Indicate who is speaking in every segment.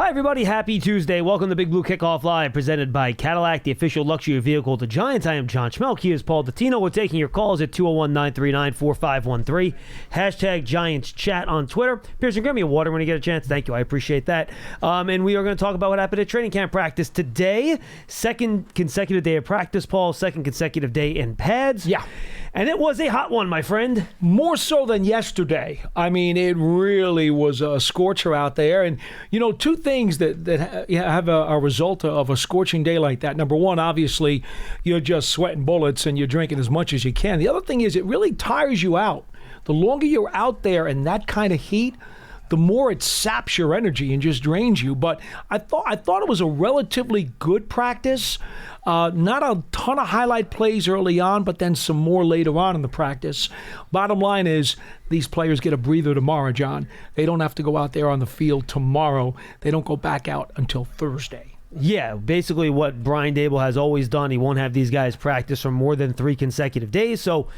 Speaker 1: Hi, everybody. Happy Tuesday. Welcome to Big Blue Kickoff Live, presented by Cadillac, the official luxury vehicle of the Giants. I am John Schmeelk. He is Paul Dottino. We're taking your calls at 201-939-4513. Hashtag Giants Chat on Twitter. Pearson, grab me a water when you get a chance. Thank you. I appreciate that. And we are going to talk about what happened at training camp practice today. Second consecutive day of practice, Paul. Second consecutive day in pads.
Speaker 2: Yeah.
Speaker 1: And it was a hot one, my friend.
Speaker 2: More so than yesterday. I mean, it really was a scorcher out there. And, you know, two things that have a result of a scorching day like that. Number one, obviously, you're just sweating bullets and you're drinking as much as you can. The other thing is it really tires you out. The longer you're out there in that kind of heat, the more it saps your energy and just drains you. But I thought it was a relatively good practice. Not a ton of highlight plays early on, but then some more later on in the practice. Bottom line is these players get a breather tomorrow, John. They don't have to go out there on the field tomorrow. They don't go back out until Thursday.
Speaker 1: Yeah, basically what Brian Daboll has always done. He won't have these guys practice for more than 3 consecutive days. So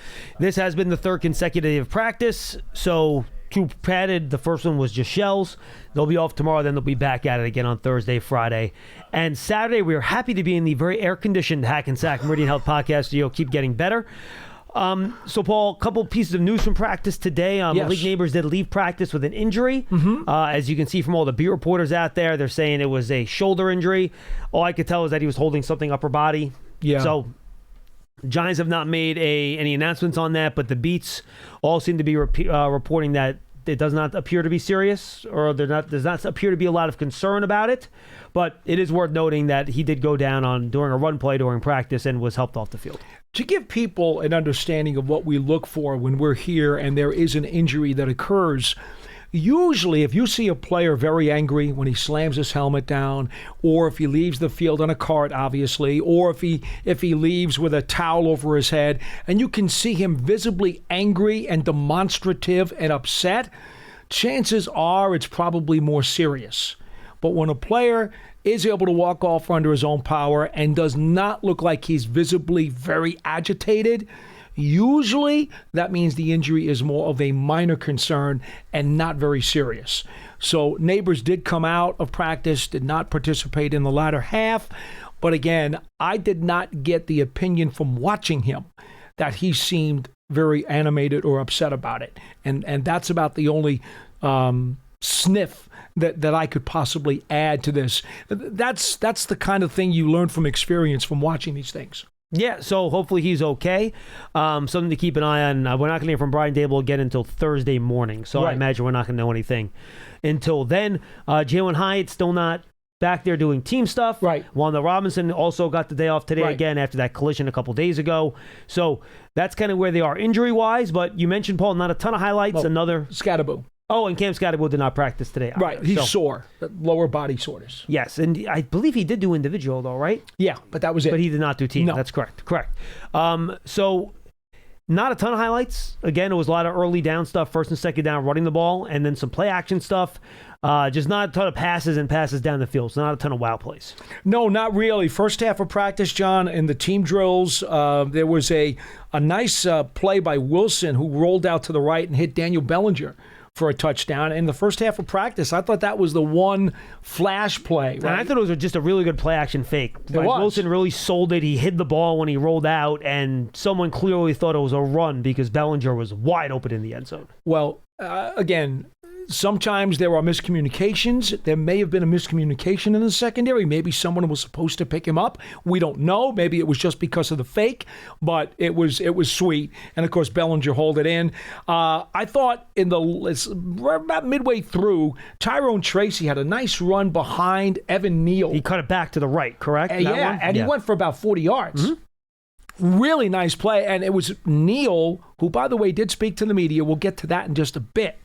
Speaker 1: this has been the third consecutive day of practice. So 2 padded. The first one was just shells. They'll be off tomorrow. Then they'll be back at it again on Thursday, Friday. And Saturday, we are happy to be in the very air-conditioned Hackensack Meridian Health Podcast Studio. Keep getting better. So, Paul, a couple pieces of news from practice today.
Speaker 2: Yes.
Speaker 1: Malik Neighbors did leave practice with an injury. As you can see from all the beat reporters out there, they're saying it was a shoulder injury. All I could tell is that he was holding something upper body.
Speaker 2: Yeah.
Speaker 1: So Giants have not made any announcements on that, but the beats all seem to be reporting that it does not appear to be serious, or does not appear to be a lot of concern about it. But it is worth noting that he did go down during a run play during practice and was helped off the field.
Speaker 2: To give people an understanding of what we look for when we're here and there is an injury that occurs, usually if you see a player very angry when he slams his helmet down, or if he leaves the field on a cart, obviously, or if he leaves with a towel over his head, and you can see him visibly angry and demonstrative and upset, chances are it's probably more serious. But when a player is able to walk off under his own power and does not look like he's visibly very agitated, usually that means the injury is more of a minor concern and not very serious. So Neighbors did come out of practice, did not participate in the latter half. But again, I did not get the opinion from watching him that he seemed very animated or upset about it. And that's about the only sniff that I could possibly add to this. That's the kind of thing you learn from experience from watching these things.
Speaker 1: Yeah, so hopefully he's okay. Something to keep an eye on. We're not going to hear from Brian Daboll again until Thursday morning, so right. I imagine we're not going to know anything until then. Jalen Hyatt still not back there doing team stuff.
Speaker 2: Right.
Speaker 1: Wanda Robinson also got the day off today
Speaker 2: right.
Speaker 1: again after that collision a couple days ago. So that's kind of where they are injury-wise, but you mentioned, Paul, not a ton of highlights.
Speaker 2: Well,
Speaker 1: another
Speaker 2: Scatterbo.
Speaker 1: Oh, and Cam Scatterbo did not practice today.
Speaker 2: Right, he's sore, lower body soreness.
Speaker 1: Yes, and I believe he did do individual though, right?
Speaker 2: Yeah, but that was it.
Speaker 1: But he did not do team.
Speaker 2: No.
Speaker 1: That's correct. So not a ton of highlights. Again, it was a lot of early down stuff, first and second down, running the ball, and then some play action stuff. Just not a ton of passes down the field. So not a ton of wow plays.
Speaker 2: No, not really. First half of practice, John, in the team drills, there was a nice play by Wilson who rolled out to the right and hit Daniel Bellinger for a touchdown. In the first half of practice, I thought that was the one flash play. Right?
Speaker 1: And I thought it was just a really good play action fake.
Speaker 2: It was.
Speaker 1: Wilson really sold it. He hid the ball when he rolled out, and someone clearly thought it was a run because Bellinger was wide open in the end zone.
Speaker 2: Well, again, sometimes there are miscommunications. There may have been a miscommunication in the secondary. Maybe someone was supposed to pick him up. We don't know. Maybe it was just because of the fake, but it was sweet. And of course, Bellinger hauled it in. I thought about midway through, Tyrone Tracy had a nice run behind Evan Neal.
Speaker 1: He cut it back to the right, correct?
Speaker 2: He went for about 40 yards. Mm-hmm. Really nice play. And it was Neal, who, by the way, did speak to the media. We'll get to that in just a bit.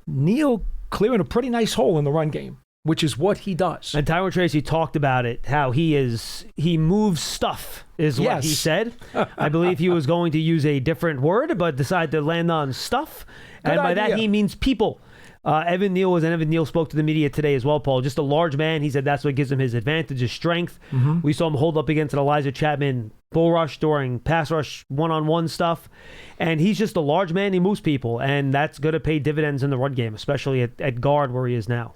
Speaker 2: Neal clearing a pretty nice hole in the run game, which is what he does.
Speaker 1: And Tyrone Tracy talked about it, how he moves stuff, is what he said. I believe he was going to use a different word, but decided to land on stuff. And by that, he means people. Evan Neal spoke to the media today as well, Paul. Just a large man. He said that's what gives him his advantage, his strength. Mm-hmm. We saw him hold up against an Elijah Chapman bull rush during pass rush one-on-one stuff. And he's just a large man. He moves people. And that's going to pay dividends in the run game, especially at guard where he is now.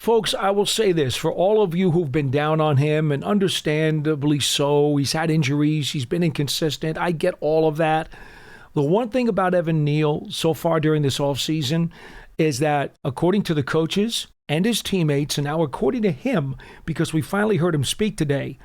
Speaker 2: Folks, I will say this, for all of you who've been down on him, and understandably so, he's had injuries, he's been inconsistent, I get all of that. The one thing about Evan Neal so far during this offseason is that, according to the coaches and his teammates, and now according to him, because we finally heard him speak today,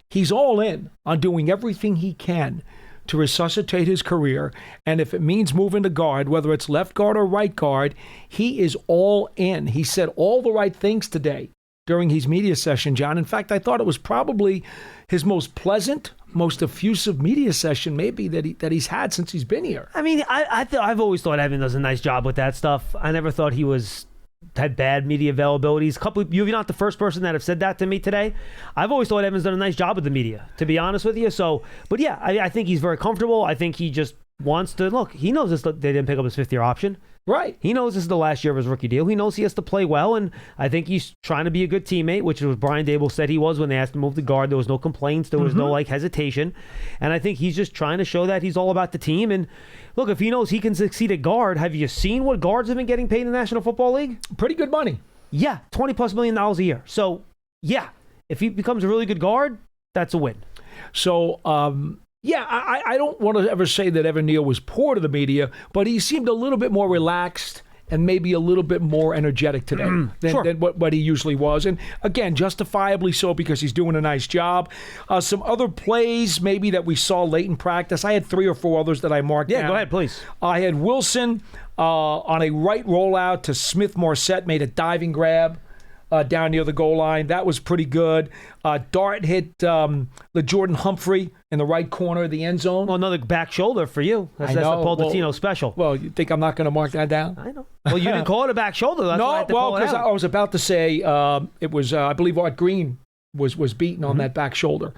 Speaker 2: he's all in on doing everything he can to resuscitate his career. And if it means moving to guard, whether it's left guard or right guard, he is all in. He said all the right things today during his media session, John. In fact, I thought it was probably his most pleasant, most effusive media session maybe that he's had since he's been here.
Speaker 1: I mean, I've always thought Evan does a nice job with that stuff. I never thought he had bad media availabilities. You're not the first person that have said that to me today. I've always thought Evan's done a nice job with the media, to be honest with you. So, but yeah, I think he's very comfortable. I think he just wants to look. He knows they didn't pick up his fifth-year option.
Speaker 2: Right.
Speaker 1: He knows this is the last year of his rookie deal. He knows he has to play well, and I think he's trying to be a good teammate, which is what Brian Dable said he was when they asked him to move to guard. There was no complaints. There was no hesitation. And I think he's just trying to show that he's all about the team. And look, if he knows he can succeed at guard, have you seen what guards have been getting paid in the National Football League?
Speaker 2: Pretty good money.
Speaker 1: Yeah, $20+ million a year. So, yeah, if he becomes a really good guard, that's a win.
Speaker 2: So, yeah, I don't want to ever say that Evan Neal was poor to the media, but he seemed a little bit more relaxed and maybe a little bit more energetic today than what he usually was. And again, justifiably so, because he's doing a nice job. Some other plays maybe that we saw late in practice. I had 3 or 4 others that I marked down.
Speaker 1: Yeah, go ahead, please.
Speaker 2: I had Wilson on a right rollout to Smith-Morset, made a diving grab down near the goal line. That was pretty good. Dart hit the Jordan Humphrey in the right corner of the end zone.
Speaker 1: Well, another back shoulder for you. That's the Paul Dottino special.
Speaker 2: Well, you think I'm not going to mark that down?
Speaker 1: I know. Well, you didn't call it a back shoulder. That's why I had to call it out.
Speaker 2: I was about to say it was, I believe Art Green was beaten on that back shoulder.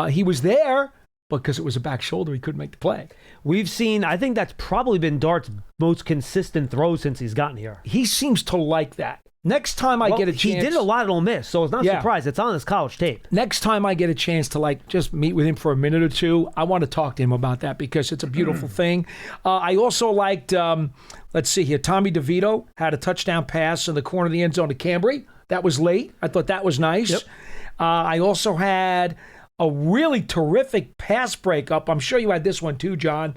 Speaker 2: He was there, because it was a back shoulder, he couldn't make the play.
Speaker 1: We've seen, I think that's probably been Dart's most consistent throw since he's gotten here.
Speaker 2: He seems to like that. Next time I get a chance...
Speaker 1: He did a lot at Ole Miss, so it's not surprised. It's on his college tape.
Speaker 2: Next time I get a chance to just meet with him for a minute or two, I want to talk to him about that, because it's a beautiful thing. I also liked, let's see here, Tommy DeVito had a touchdown pass in the corner of the end zone to Cambry. That was late. I thought that was nice. Yep. I also had a really terrific pass breakup. I'm sure you had this one too, John.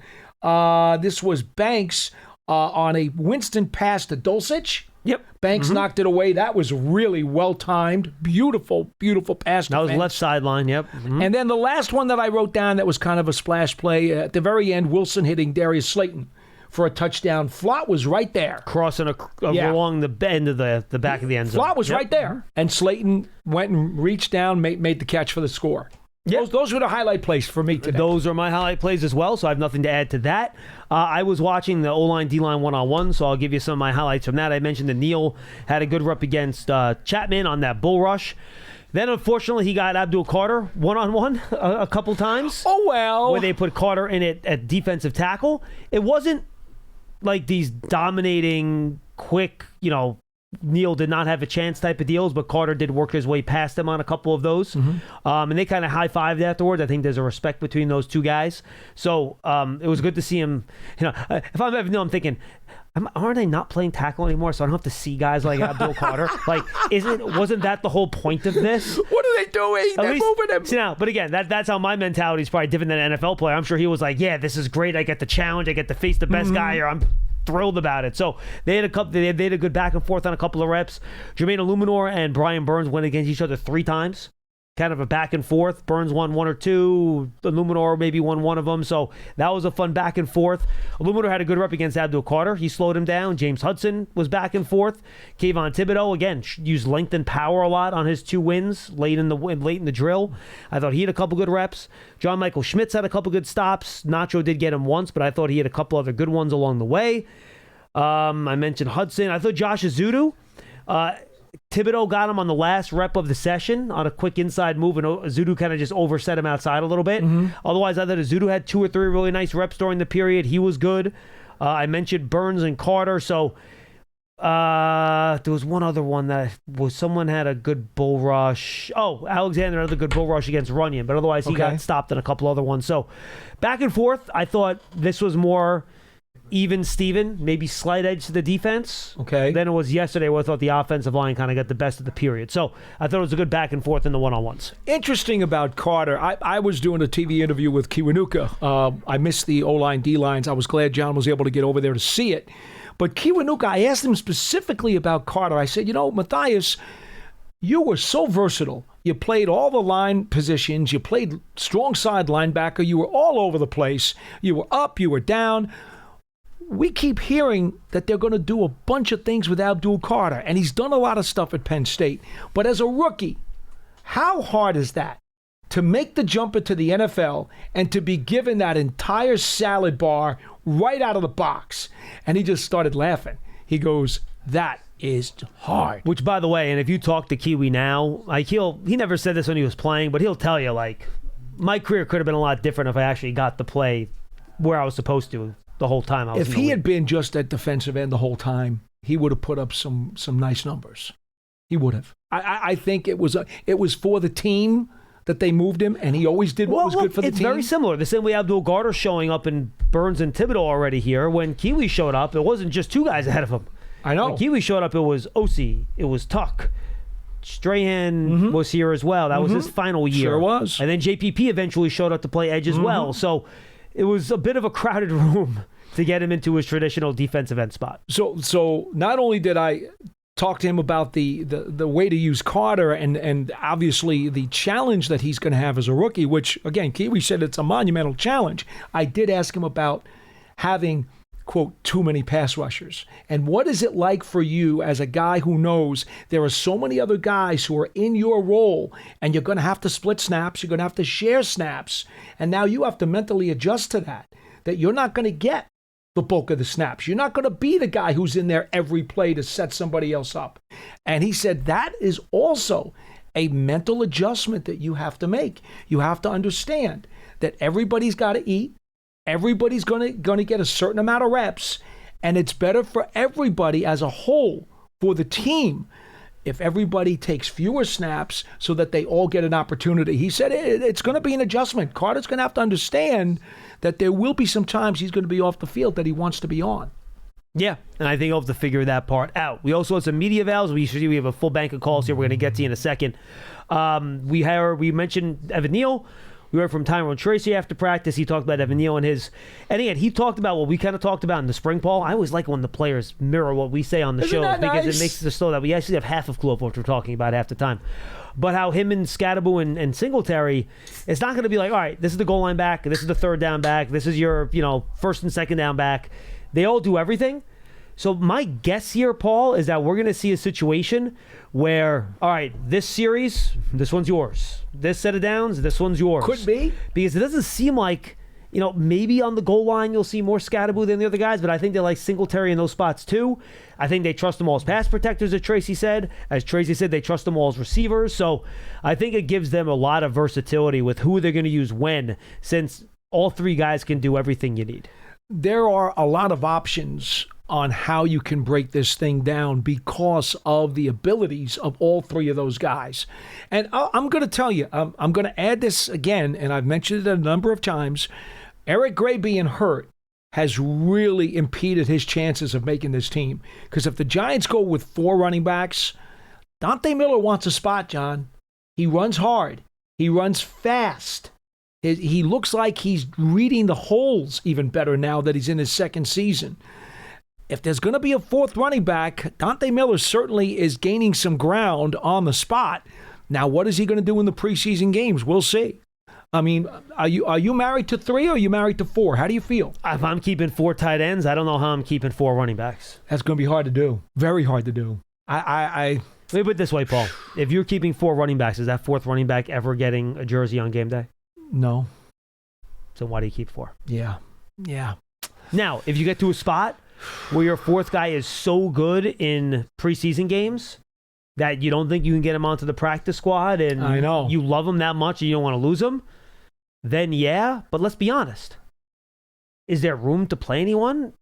Speaker 2: This was Banks on a Winston pass to Dulcich.
Speaker 1: Yep.
Speaker 2: Banks knocked it away. That was really well-timed. Beautiful, beautiful pass.
Speaker 1: That was left sideline, yep.
Speaker 2: And then the last one that I wrote down that was kind of a splash play, at the very end, Wilson hitting Darius Slayton for a touchdown. Flott was right there.
Speaker 1: Crossing along the end of the back of the end zone.
Speaker 2: Flott was right there. And Slayton went and reached down, made the catch for the score. Yep. Those were the highlight plays for me today.
Speaker 1: Those are my highlight plays as well, so I have nothing to add to that. I was watching the O-line, D-line one-on-one, so I'll give you some of my highlights from that. I mentioned that Neal had a good rep against Chapman on that bull rush. Then, unfortunately, he got Abdul Carter one-on-one a couple times.
Speaker 2: Oh, well.
Speaker 1: Where they put Carter in it at defensive tackle. It wasn't like these dominating, quick, Neal did not have a chance type of deals, but Carter did work his way past him on a couple of those. And they kind of high-fived afterwards. I think there's a respect between those two guys. So it was good to see him. If I'm Evan Neal, I'm thinking, aren't they not playing tackle anymore, so I don't have to see guys like Abdul Carter? Wasn't that the whole point of this?
Speaker 2: What are they doing? They're moving him.
Speaker 1: See, now, but again, that's how my mentality is probably different than an NFL player. I'm sure he was like, yeah, this is great. I get the challenge. I get to face the best guy here. I'm thrilled about it. So they had a good back and forth on a couple of reps. Jermaine Illuminor and Brian Burns went against each other 3 times. Kind of a back and forth. Burns won 1 or 2. Illuminor maybe won 1 of them. So that was a fun back and forth. Illuminor had a good rep against Abdul Carter. He slowed him down. James Hudson was back and forth. Kayvon Thibodeau, again, used length and power a lot on his 2 wins late in the drill. I thought he had a couple good reps. John Michael Schmitz had a couple good stops. Nacho did get him once, but I thought he had a couple other good ones along the way. I mentioned Hudson. I thought Josh Azudu, Thibodeau got him on the last rep of the session on a quick inside move, and Azudu kind of just overset him outside a little bit. Otherwise, I thought Azudu had 2 or 3 really nice reps during the period. He was good. I mentioned Burns and Carter. So there was one other one that someone had a good bull rush. Oh, Alexander had a good bull rush against Runyon, but otherwise he got stopped in a couple other ones. So back and forth, I thought this was more even Steven, maybe slight edge to the defense.
Speaker 2: Okay.
Speaker 1: Then it was yesterday where I thought the offensive line kind of got the best of the period. So I thought it was a good back and forth in the one-on-ones.
Speaker 2: Interesting about Carter. I was doing a TV interview with Kiwanuka. I missed the O-line, D-lines. I was glad John was able to get over there to see it. But Kiwanuka, I asked him specifically about Carter. I said, Matthias, you were so versatile. You played all the line positions. You played strong side linebacker. You were all over the place. You were up. You were down. We keep hearing that they're going to do a bunch of things with Abdul Carter, and he's done a lot of stuff at Penn State. But as a rookie, how hard is that to make the jump into the NFL and to be given that entire salad bar right out of the box? And he just started laughing. He goes, that is hard.
Speaker 1: Which, by the way, and if you talk to Kiwi now, like he never said this when he was playing, but he'll tell you, like, my career could have been a lot different if I actually got to play where I was supposed to the whole time.
Speaker 2: If he had been just at defensive end the whole time, he would have put up some nice numbers. He would have. I think it was for the team that they moved him, and he always did what was good for the team.
Speaker 1: It's very similar. The same way Abdul Carter showing up in Burns and Thibodeau already here. When Kiwi showed up, it wasn't just two guys ahead of him.
Speaker 2: I know.
Speaker 1: When Kiwi showed up, it was Osi, it was Tuck. Strahan was here as well. That was his final year.
Speaker 2: Sure was.
Speaker 1: And then JPP eventually showed up to play edge as well. So it was a bit of a crowded room to get him into his traditional defensive end spot.
Speaker 2: So not only did I talk to him about the way to use Carter and obviously the challenge that he's going to have as a rookie, which, again, Kiwi said it's a monumental challenge. I did ask him about having, quote, too many pass rushers. And what is it like for you as a guy who knows there are so many other guys who are in your role, and you're going to have to split snaps, you're going to have to share snaps, and now you have to mentally adjust to that you're not going to get the bulk of the snaps. You're not going to be the guy who's in there every play to set somebody else up. And he said that is also a mental adjustment that you have to make. You have to understand that everybody's got to eat. Everybody's going to get a certain amount of reps. And it's better for everybody as a whole, for the team, if everybody takes fewer snaps so that they all get an opportunity. He said it's going to be an adjustment. Carter's going to have to understand that there will be some times he's going to be off the field that he wants to be on.
Speaker 1: Yeah, and I think he'll have to figure that part out. We also had some media vals. We have a full bank of calls here we're going to get to in a second. We mentioned Evan Neal. We heard from Tyrone Tracy after practice. He talked about Evan Neal and again, he talked about what we kind of talked about in the spring, Paul. I always like when the players mirror what we say on the show because it makes it so that we actually have half a clue of what we're talking about half the time. But how him and Scadaboo and Singletary, it's not going to be like, all right, this is the goal line back, this is the third down back, this is your first and second down back. They all do everything. So my guess here, Paul, is that we're going to see a situation where, all right, this series, this one's yours. This set of downs, this one's yours.
Speaker 2: Could be.
Speaker 1: Because it doesn't seem like, maybe on the goal line you'll see more Scadaboo than the other guys, but I think they like Singletary in those spots too. I think they trust them all as pass protectors, as Tracy said. As Tracy said, they trust them all as receivers. So I think it gives them a lot of versatility with who they're going to use when, since all three guys can do everything you need.
Speaker 2: There are a lot of options on how you can break this thing down because of the abilities of all three of those guys. And I'm going to tell you, I'm going to add this again, and I've mentioned it a number of times. Eric Gray being hurt has really impeded his chances of making this team. Because if the Giants go with 4 running backs, Dante Miller wants a spot, John. He runs hard. He runs fast. He looks like he's reading the holes even better now that he's in his second season. If there's going to be a 4th running back, Dante Miller certainly is gaining some ground on the spot. Now, what is he going to do in the preseason games? We'll see. I mean, are you married to 3 or are you married to 4? How do you feel?
Speaker 1: If I'm keeping 4 tight ends, I don't know how I'm keeping 4 running backs.
Speaker 2: That's going to be hard to do. Very hard to do.
Speaker 1: Let me put it this way, Paul. If you're keeping 4 running backs, is that 4th running back ever getting a jersey on game day?
Speaker 2: No.
Speaker 1: So why do you keep 4?
Speaker 2: Yeah.
Speaker 1: Now, if you get to a spot where your 4th guy is so good in preseason games that you don't think you can get him onto the practice squad and
Speaker 2: I know
Speaker 1: you love him that much and you don't want to lose him, then yeah. But let's be honest. Is there room to play anyone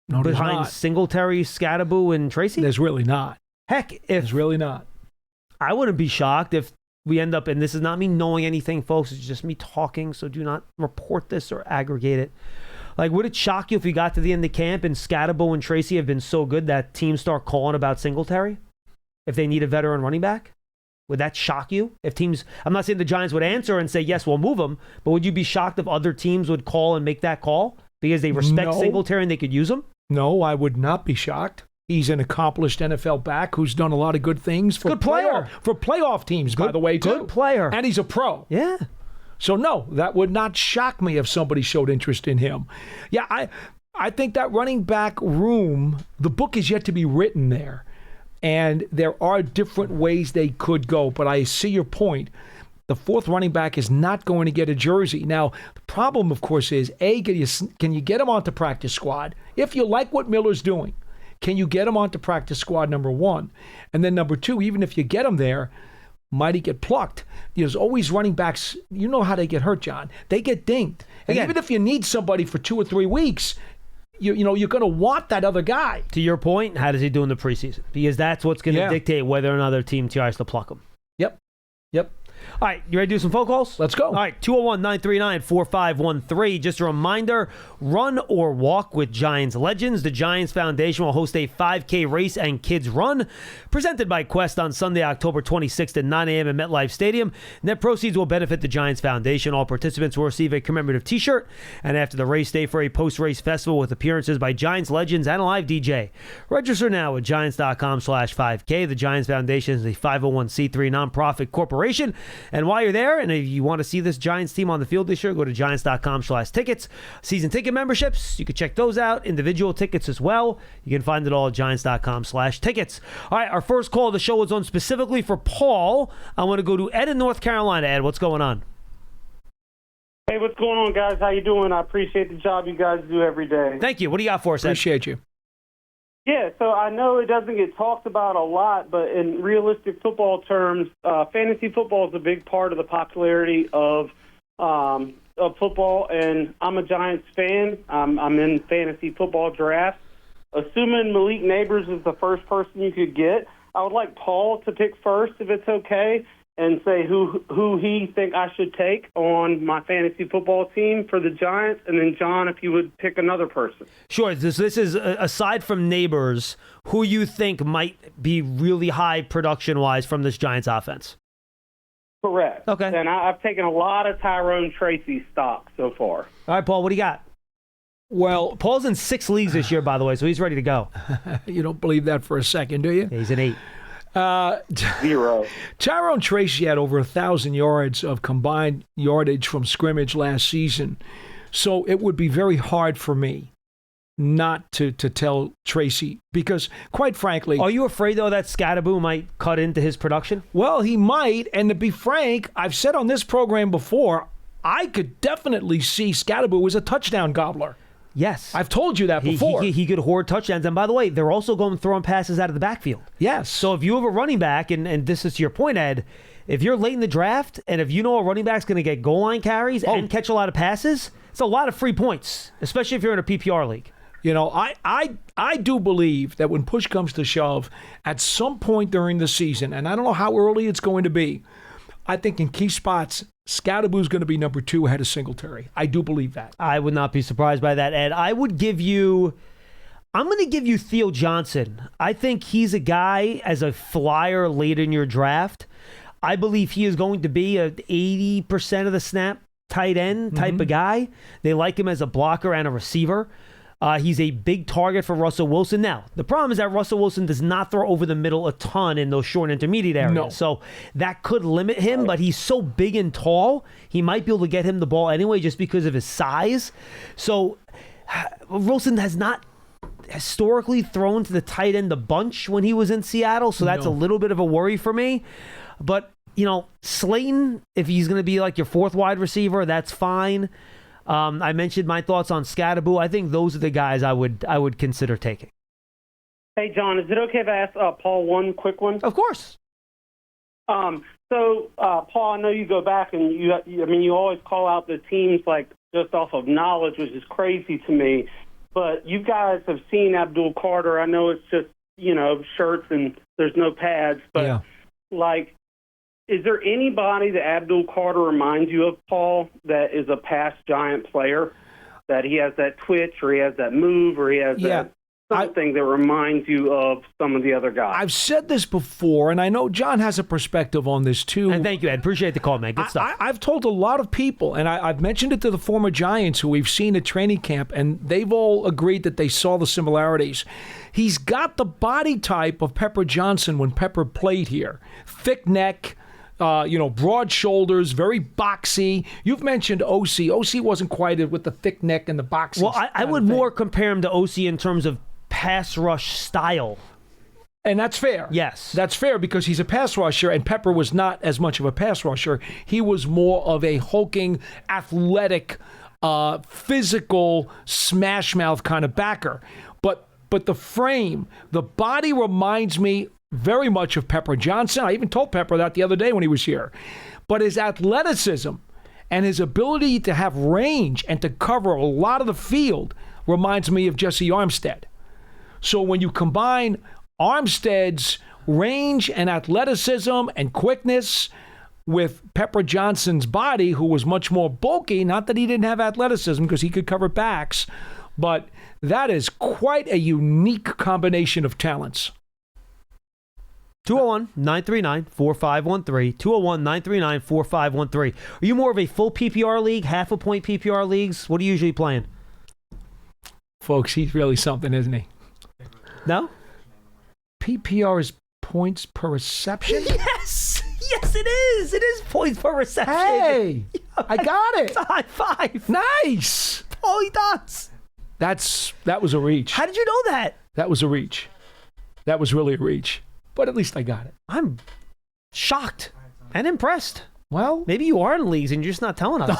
Speaker 1: behind Singletary, Scadaboo, and Tracy?
Speaker 2: There's really not.
Speaker 1: Heck,
Speaker 2: there's really not.
Speaker 1: I wouldn't be shocked if we end up, and this is not me knowing anything, folks, it's just me talking, so do not report this or aggregate it. Like, would it shock you if we got to the end of camp and Scatterbo and Tracy have been so good that teams start calling about Singletary if they need a veteran running back? Would that shock you? If teams, I'm not saying the Giants would answer and say, yes, we'll move him, but would you be shocked if other teams would call and make that call because they respect Singletary and they could use him?
Speaker 2: No, I would not be shocked. He's an accomplished NFL back who's done a lot of good things for
Speaker 1: good player.
Speaker 2: For playoff teams, by the way, too.
Speaker 1: Good player.
Speaker 2: And he's a pro.
Speaker 1: Yeah.
Speaker 2: So, no, that would not shock me if somebody showed interest in him. Yeah, I think that running back room, the book is yet to be written there. And there are different ways they could go. But I see your point. The fourth running back is not going to get a jersey. Now, the problem, of course, is, A, can you get him onto practice squad? If you like what Miller's doing, can you get him onto practice squad, number one? And then number two, even if you get him there, might he get plucked? There's always running backs. You know how they get hurt, John. They get dinged. And even if you need somebody for 2 or 3 weeks, you're going to want that other guy.
Speaker 1: To your point, how does he do in the preseason? Because that's what's going to dictate whether another team tries to pluck him.
Speaker 2: Yep.
Speaker 1: All right, you ready to do some phone calls?
Speaker 2: Let's go.
Speaker 1: All right, 201-939-4513. Just a reminder, run or walk with Giants Legends. The Giants Foundation will host a 5K race and kids run presented by Quest on Sunday, October 26th at 9 a.m. at MetLife Stadium. Net proceeds will benefit the Giants Foundation. All participants will receive a commemorative t-shirt, and after the race, stay for a post-race festival with appearances by Giants Legends and a live DJ. Register now at giants.com/5K. The Giants Foundation is a 501c3 nonprofit corporation. And while you're there, and if you want to see this Giants team on the field this year, go to giants.com/tickets. Season ticket memberships, you can check those out. Individual tickets as well. You can find it all at giants.com/tickets. All right, our first call of the show is on specifically for Paul. I want to go to Ed in North Carolina. Ed, what's going on?
Speaker 3: Hey, what's going on, guys? How you doing? I appreciate the job you guys do every day.
Speaker 1: Thank you. What do you got for us, Ed?
Speaker 2: Appreciate you.
Speaker 3: Yeah, so I know it doesn't get talked about a lot, but in realistic football terms, fantasy football is a big part of the popularity of football, and I'm a Giants fan. I'm in fantasy football drafts. Assuming Malik Neighbors is the first person you could get, I would like Paul to pick first, if it's okay, and say who he think I should take on my fantasy football team for the Giants, and then John, if you would pick another person.
Speaker 1: Sure. This is, aside from Neighbors, who you think might be really high production-wise from this Giants offense.
Speaker 3: Correct.
Speaker 1: Okay.
Speaker 3: And I've taken a lot of Tyrone Tracy stock so far.
Speaker 1: All right, Paul, what do you got?
Speaker 2: Well,
Speaker 1: Paul's in 6 leagues this year, by the way, so he's ready to go.
Speaker 2: you don't believe that for a second, do you?
Speaker 1: Yeah, he's in 8.
Speaker 3: 0.
Speaker 2: Tyrone Tracy had over 1,000 yards of combined yardage from scrimmage last season. So it would be very hard for me not to tell Tracy because, quite frankly...
Speaker 1: Are you afraid, though, that Scatterbo might cut into his production?
Speaker 2: Well, he might. And to be frank, I've said on this program before, I could definitely see Scatterbo as a touchdown gobbler.
Speaker 1: Yes.
Speaker 2: I've told you that before.
Speaker 1: He could hoard touchdowns. And by the way, they're also going throwing passes out of the backfield.
Speaker 2: Yes.
Speaker 1: So if you have a running back, and this is to your point, Ed, if you're late in the draft and if you know a running back's going to get goal line carries and catch a lot of passes, it's a lot of free points, especially if you're in a PPR league.
Speaker 2: You know, I do believe that when push comes to shove, at some point during the season, and I don't know how early it's going to be, I think in key spots, Scatterbo's going to be number 2 ahead of Singletary. I do believe that.
Speaker 1: I would not be surprised by that, Ed. I'm going to give you Theo Johnson. I think he's a guy as a flyer late in your draft. I believe he is going to be an 80% of the snap tight end type of guy. They like him as a blocker and a receiver. He's a big target for Russell Wilson. Now, the problem is that Russell Wilson does not throw over the middle a ton in those short intermediate areas.
Speaker 2: No.
Speaker 1: So that could limit him, but he's so big and tall, he might be able to get him the ball anyway just because of his size. So Wilson has not historically thrown to the tight end a bunch when he was in Seattle, so that's a little bit of a worry for me. But, you know, Slayton, if he's going to be like your 4th wide receiver, that's fine. I mentioned my thoughts on Scatterbo. I think those are the guys I would consider taking.
Speaker 3: Hey, John, is it okay if I ask Paul one quick one?
Speaker 1: Of course.
Speaker 3: So, Paul, I know you go back and you always call out the teams like just off of knowledge, which is crazy to me. But you guys have seen Abdul Carter. I know it's just, shirts and there's no pads, but is there anybody that Abdul Carter reminds you of, Paul, that is a past Giant player? that he has that twitch, or he has that move, or he has that something that reminds you of some of the other guys.
Speaker 2: I've said this before, and I know John has a perspective on this too.
Speaker 1: And thank you, Ed. Appreciate the call, man. Good stuff.
Speaker 2: I've told a lot of people, and I've mentioned it to the former Giants who we've seen at training camp, and they've all agreed that they saw the similarities. He's got the body type of Pepper Johnson when Pepper played here. Thick neck, broad shoulders, very boxy. You've mentioned OC. OC wasn't quite with the thick neck and the boxy.
Speaker 1: Well, I would more compare him to OC in terms of pass rush style.
Speaker 2: And that's fair.
Speaker 1: Yes.
Speaker 2: That's fair because he's a pass rusher, and Pepper was not as much of a pass rusher. He was more of a hulking, athletic, physical, smash mouth kind of backer. But the frame, the body reminds me very much of Pepper Johnson. I even told Pepper that the other day when he was here. But his athleticism and his ability to have range and to cover a lot of the field reminds me of Jesse Armstead. So when you combine Armstead's range and athleticism and quickness with Pepper Johnson's body, who was much more bulky, not that he didn't have athleticism because he could cover backs, but that is quite a unique combination of talents.
Speaker 1: 201-939-4513. 201-939-4513. Are you more of a full PPR league, half a point PPR leagues? What are you usually playing?
Speaker 2: Folks, he's really something, isn't he?
Speaker 1: No?
Speaker 2: PPR is points per reception?
Speaker 1: Yes! Yes, it is! It is points per reception.
Speaker 2: Hey! I got it!
Speaker 1: It's a high five.
Speaker 2: Nice!
Speaker 1: Oh, he does.
Speaker 2: That was a reach.
Speaker 1: How did you know that?
Speaker 2: That was a reach. That was really a reach. But at least I got it.
Speaker 1: I'm shocked and impressed.
Speaker 2: Well,
Speaker 1: maybe you are in leagues and you're just not telling us.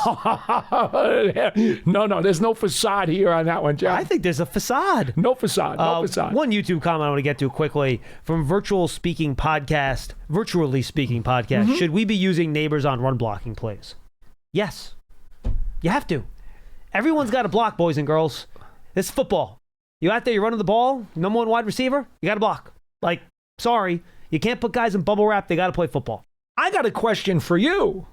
Speaker 2: No, there's no facade here on that one, John.
Speaker 1: I think there's a facade.
Speaker 2: No facade.
Speaker 1: One YouTube comment I want to get to quickly from Virtually Speaking Podcast.
Speaker 2: Mm-hmm.
Speaker 1: Should we be using neighbors on run blocking plays? Yes. You have to. Everyone's got to block, boys and girls. This is football. You out there, you're running the ball, number one wide receiver, you got to block. Like, sorry, you can't put guys in bubble wrap. They got to play football.
Speaker 2: I got a question for you.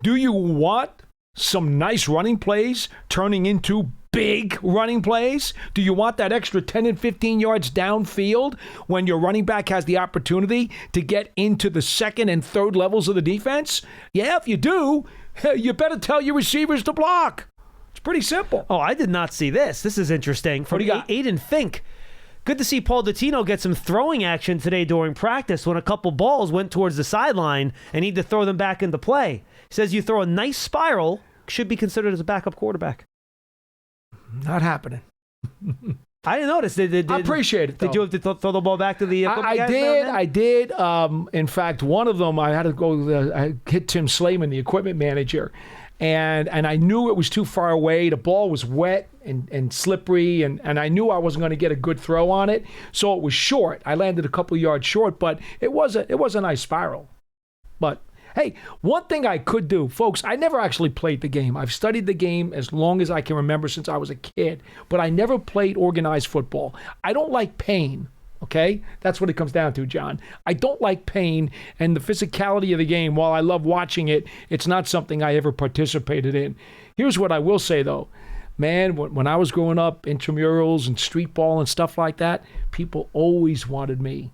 Speaker 2: Do you want some nice running plays turning into big running plays? Do you want that extra 10 and 15 yards downfield when your running back has the opportunity to get into the second and third levels of the defense? Yeah, if you do, you better tell your receivers to block. It's pretty simple.
Speaker 1: Oh, I did not see this. This is interesting. From Aiden Fink. Good to see Paul Dottino get some throwing action today during practice when a couple balls went towards the sideline and need to throw them back into play. He says you throw a nice spiral, should be considered as a backup quarterback.
Speaker 2: Not happening.
Speaker 1: I didn't notice.
Speaker 2: I appreciate it, though.
Speaker 1: Did you have to throw the ball back to the
Speaker 2: I did. In fact, one of them, I had to go, I hit Tim Slayman, the equipment manager, and I knew it was too far away. The ball was wet and slippery, and I knew I wasn't going to get a good throw on it, so it was short. I landed a couple yards short, but it was a nice spiral. But hey, one thing I could do, folks, I never actually played the game. I've studied the game as long as I can remember since I was a kid, but I never played organized football. I don't like pain. Okay? That's what it comes down to, John. I don't like pain, and the physicality of the game, while I love watching it, it's not something I ever participated in. Here's what I will say, though. Man, when I was growing up, intramurals and street ball and stuff like that, people always wanted me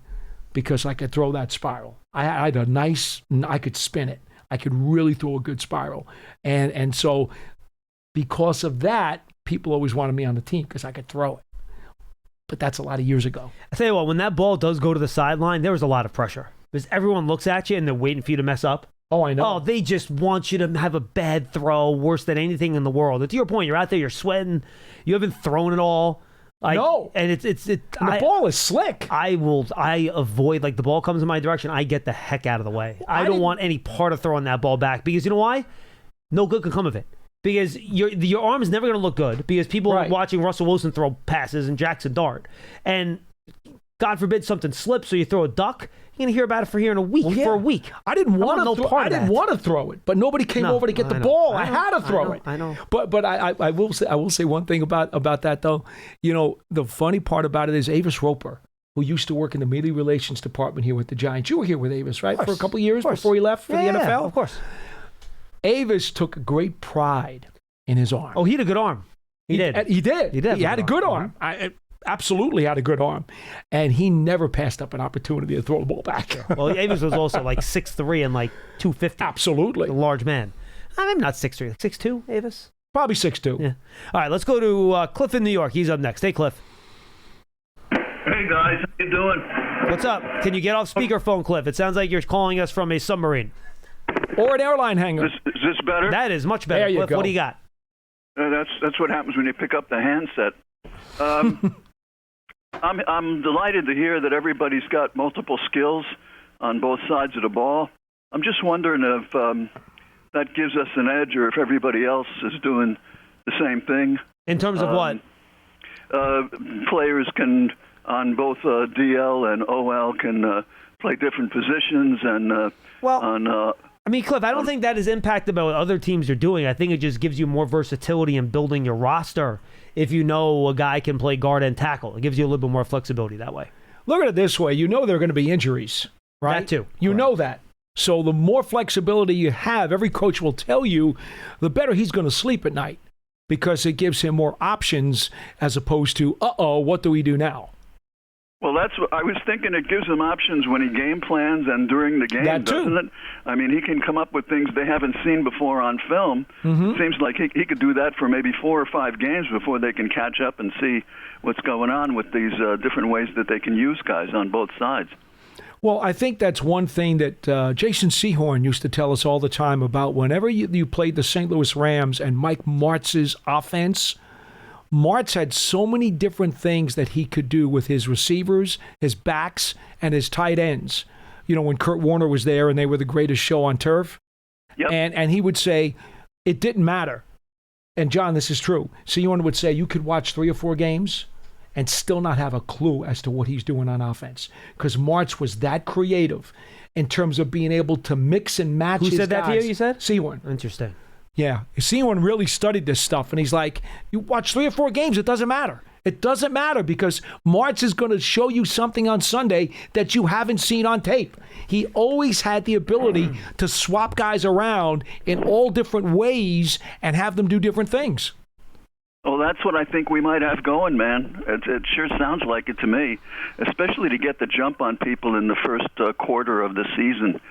Speaker 2: because I could throw that spiral. I had I could spin it. I could really throw a good spiral. And so because of that, people always wanted me on the team because I could throw it. But that's a lot of years ago.
Speaker 1: I tell you what, when that ball does go to the sideline, there was a lot of pressure. Because everyone looks at you and they're waiting for you to mess up.
Speaker 2: Oh, I know.
Speaker 1: Oh, they just want you to have a bad throw, worse than anything in the world. And to your point, you're out there, you're sweating, you haven't thrown it all.
Speaker 2: No.
Speaker 1: And the
Speaker 2: ball is slick.
Speaker 1: I avoid, like the ball comes in my direction, I get the heck out of the way. I don't want any part of throwing that ball back. Because you know why? No good can come of it. Because your arm is never going to look good because people are watching Russell Wilson throw passes and Jackson Dart. And God forbid something slips or you throw a duck, you're going to hear about it for a week.
Speaker 2: I didn't want to throw it, but nobody came over to get the ball. I had to throw it.
Speaker 1: I know.
Speaker 2: But I will say one thing about that, though. You know, the funny part about it is Avis Roper, who used to work in the media relations department here with the Giants. You were here with Avis, right? For a couple of years before he left for the NFL?
Speaker 1: Yeah, of course.
Speaker 2: Avis took great pride in his arm.
Speaker 1: Oh, he had a good arm. He did.
Speaker 2: He did.
Speaker 1: He
Speaker 2: had a good arm. Absolutely had a good arm. And he never passed up an opportunity to throw the ball back.
Speaker 1: Well, Avis was also like 6'3" and like 250.
Speaker 2: Absolutely.
Speaker 1: A large man. Maybe not 6'3", like 6'2", Avis?
Speaker 2: Probably 6'2".
Speaker 1: Yeah. All right, let's go to Cliff in New York. He's up next. Hey, Cliff.
Speaker 4: Hey, guys. How you doing?
Speaker 1: What's up? Can you get off speakerphone, Cliff? It sounds like you're calling us from a submarine.
Speaker 2: Or an airline hangar.
Speaker 4: Is this better?
Speaker 1: That is much better,
Speaker 2: There you
Speaker 1: Cliff.
Speaker 2: go.
Speaker 1: What do you got?
Speaker 4: That's what happens when you pick up the handset. I'm delighted to hear that everybody's got multiple skills on both sides of the ball. I'm just wondering if that gives us an edge, or if everybody else is doing the same thing.
Speaker 1: In terms of what?
Speaker 4: Players can, on both DL and OL, can play different positions and
Speaker 1: I mean, Cliff, I don't think that is impacted by what other teams are doing. I think it just gives you more versatility in building your roster if you know a guy can play guard and tackle. It gives you a little bit more flexibility that way.
Speaker 2: Look at it this way. You know there are going to be injuries, right?
Speaker 1: That too.
Speaker 2: You
Speaker 1: Correct.
Speaker 2: know that. So the more flexibility you have, every coach will tell you, the better he's going to sleep at night, because it gives him more options as opposed to, what do we do now?
Speaker 4: Well, that's what I was thinking. It gives him options when he game plans and during the game,
Speaker 2: That too.
Speaker 4: doesn't it? I mean, he can come up with things they haven't seen before on film.
Speaker 2: Mm-hmm.
Speaker 4: It seems like he could do that for maybe 4 or 5 games before they can catch up and see what's going on with these different ways that they can use guys on both sides.
Speaker 2: Well, I think that's one thing that Jason Sehorn used to tell us all the time about whenever you played the St. Louis Rams and Mike Martz's offense. Martz had so many different things that he could do with his receivers, his backs, and his tight ends. You know, when Kurt Warner was there and they were the greatest show on turf.
Speaker 4: Yep.
Speaker 2: And he would say, it didn't matter. And, John, this is true. Sehorn would say you could watch 3 or 4 games and still not have a clue as to what he's doing on offense, because Martz was that creative in terms of being able to mix and match
Speaker 1: Who
Speaker 2: his
Speaker 1: said that to
Speaker 2: guys.
Speaker 1: you, you said?
Speaker 2: Sehorn.
Speaker 1: Interesting.
Speaker 2: Yeah. Sehorn really studied this stuff, and he's like, you watch 3 or 4 games, it doesn't matter. It doesn't matter, because Martz is going to show you something on Sunday that you haven't seen on tape. He always had the ability to swap guys around in all different ways and have them do different things.
Speaker 4: Well, that's what I think we might have going, man. It sure sounds like it to me, especially to get the jump on people in the first quarter of the season.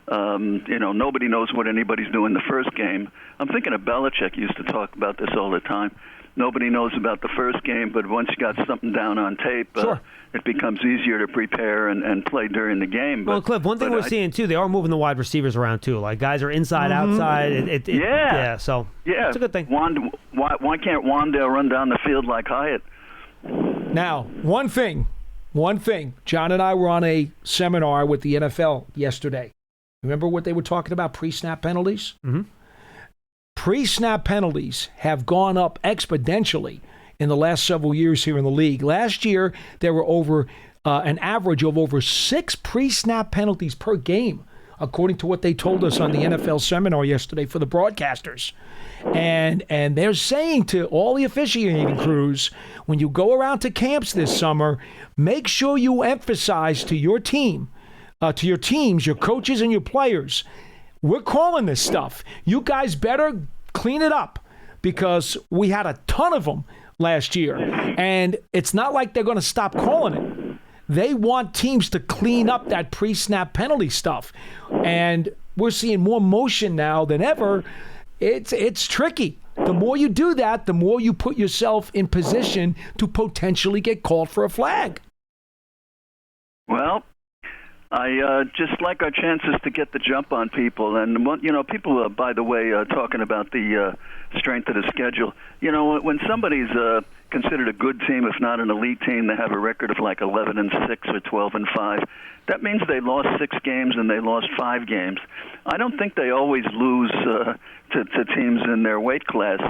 Speaker 4: Nobody knows what anybody's doing the first game. I'm thinking of Belichick used to talk about this all the time. Nobody knows about the first game, but once you got something down on tape,
Speaker 2: Sure.
Speaker 4: It becomes easier to prepare and play during the game.
Speaker 1: Well, Cliff, one thing we're seeing, too, they are moving the wide receivers around, too. Like, guys are inside, outside.
Speaker 4: Yeah.
Speaker 1: So
Speaker 4: yeah,
Speaker 1: it's a good thing.
Speaker 4: Why can't Wandale run down the field like Hyatt?
Speaker 2: Now, one thing. John and I were on a seminar with the NFL yesterday. Remember what they were talking about, pre-snap penalties?
Speaker 1: Mm-hmm.
Speaker 2: Pre-snap penalties have gone up exponentially in the last several years here in the league. Last year, there were over an average of over 6 pre-snap penalties per game, according to what they told us on the NFL seminar yesterday for the broadcasters. And they're saying to all the officiating crews, when you go around to camps this summer, make sure you emphasize to your team, to your teams, your coaches and your players, we're calling this stuff. You guys better clean it up, because we had a ton of them last year. And it's not like they're going to stop calling it. They want teams to clean up that pre-snap penalty stuff. And we're seeing more motion now than ever. It's tricky. The more you do that, the more you put yourself in position to potentially get called for a flag.
Speaker 4: Well, I just like our chances to get the jump on people. And, people, by the way, talking about the strength of the schedule. When somebody's considered a good team, if not an elite team, they have a record of like 11-6 or 12-5. That means they lost 6 games and they lost 5 games. I don't think they always lose to teams in their weight class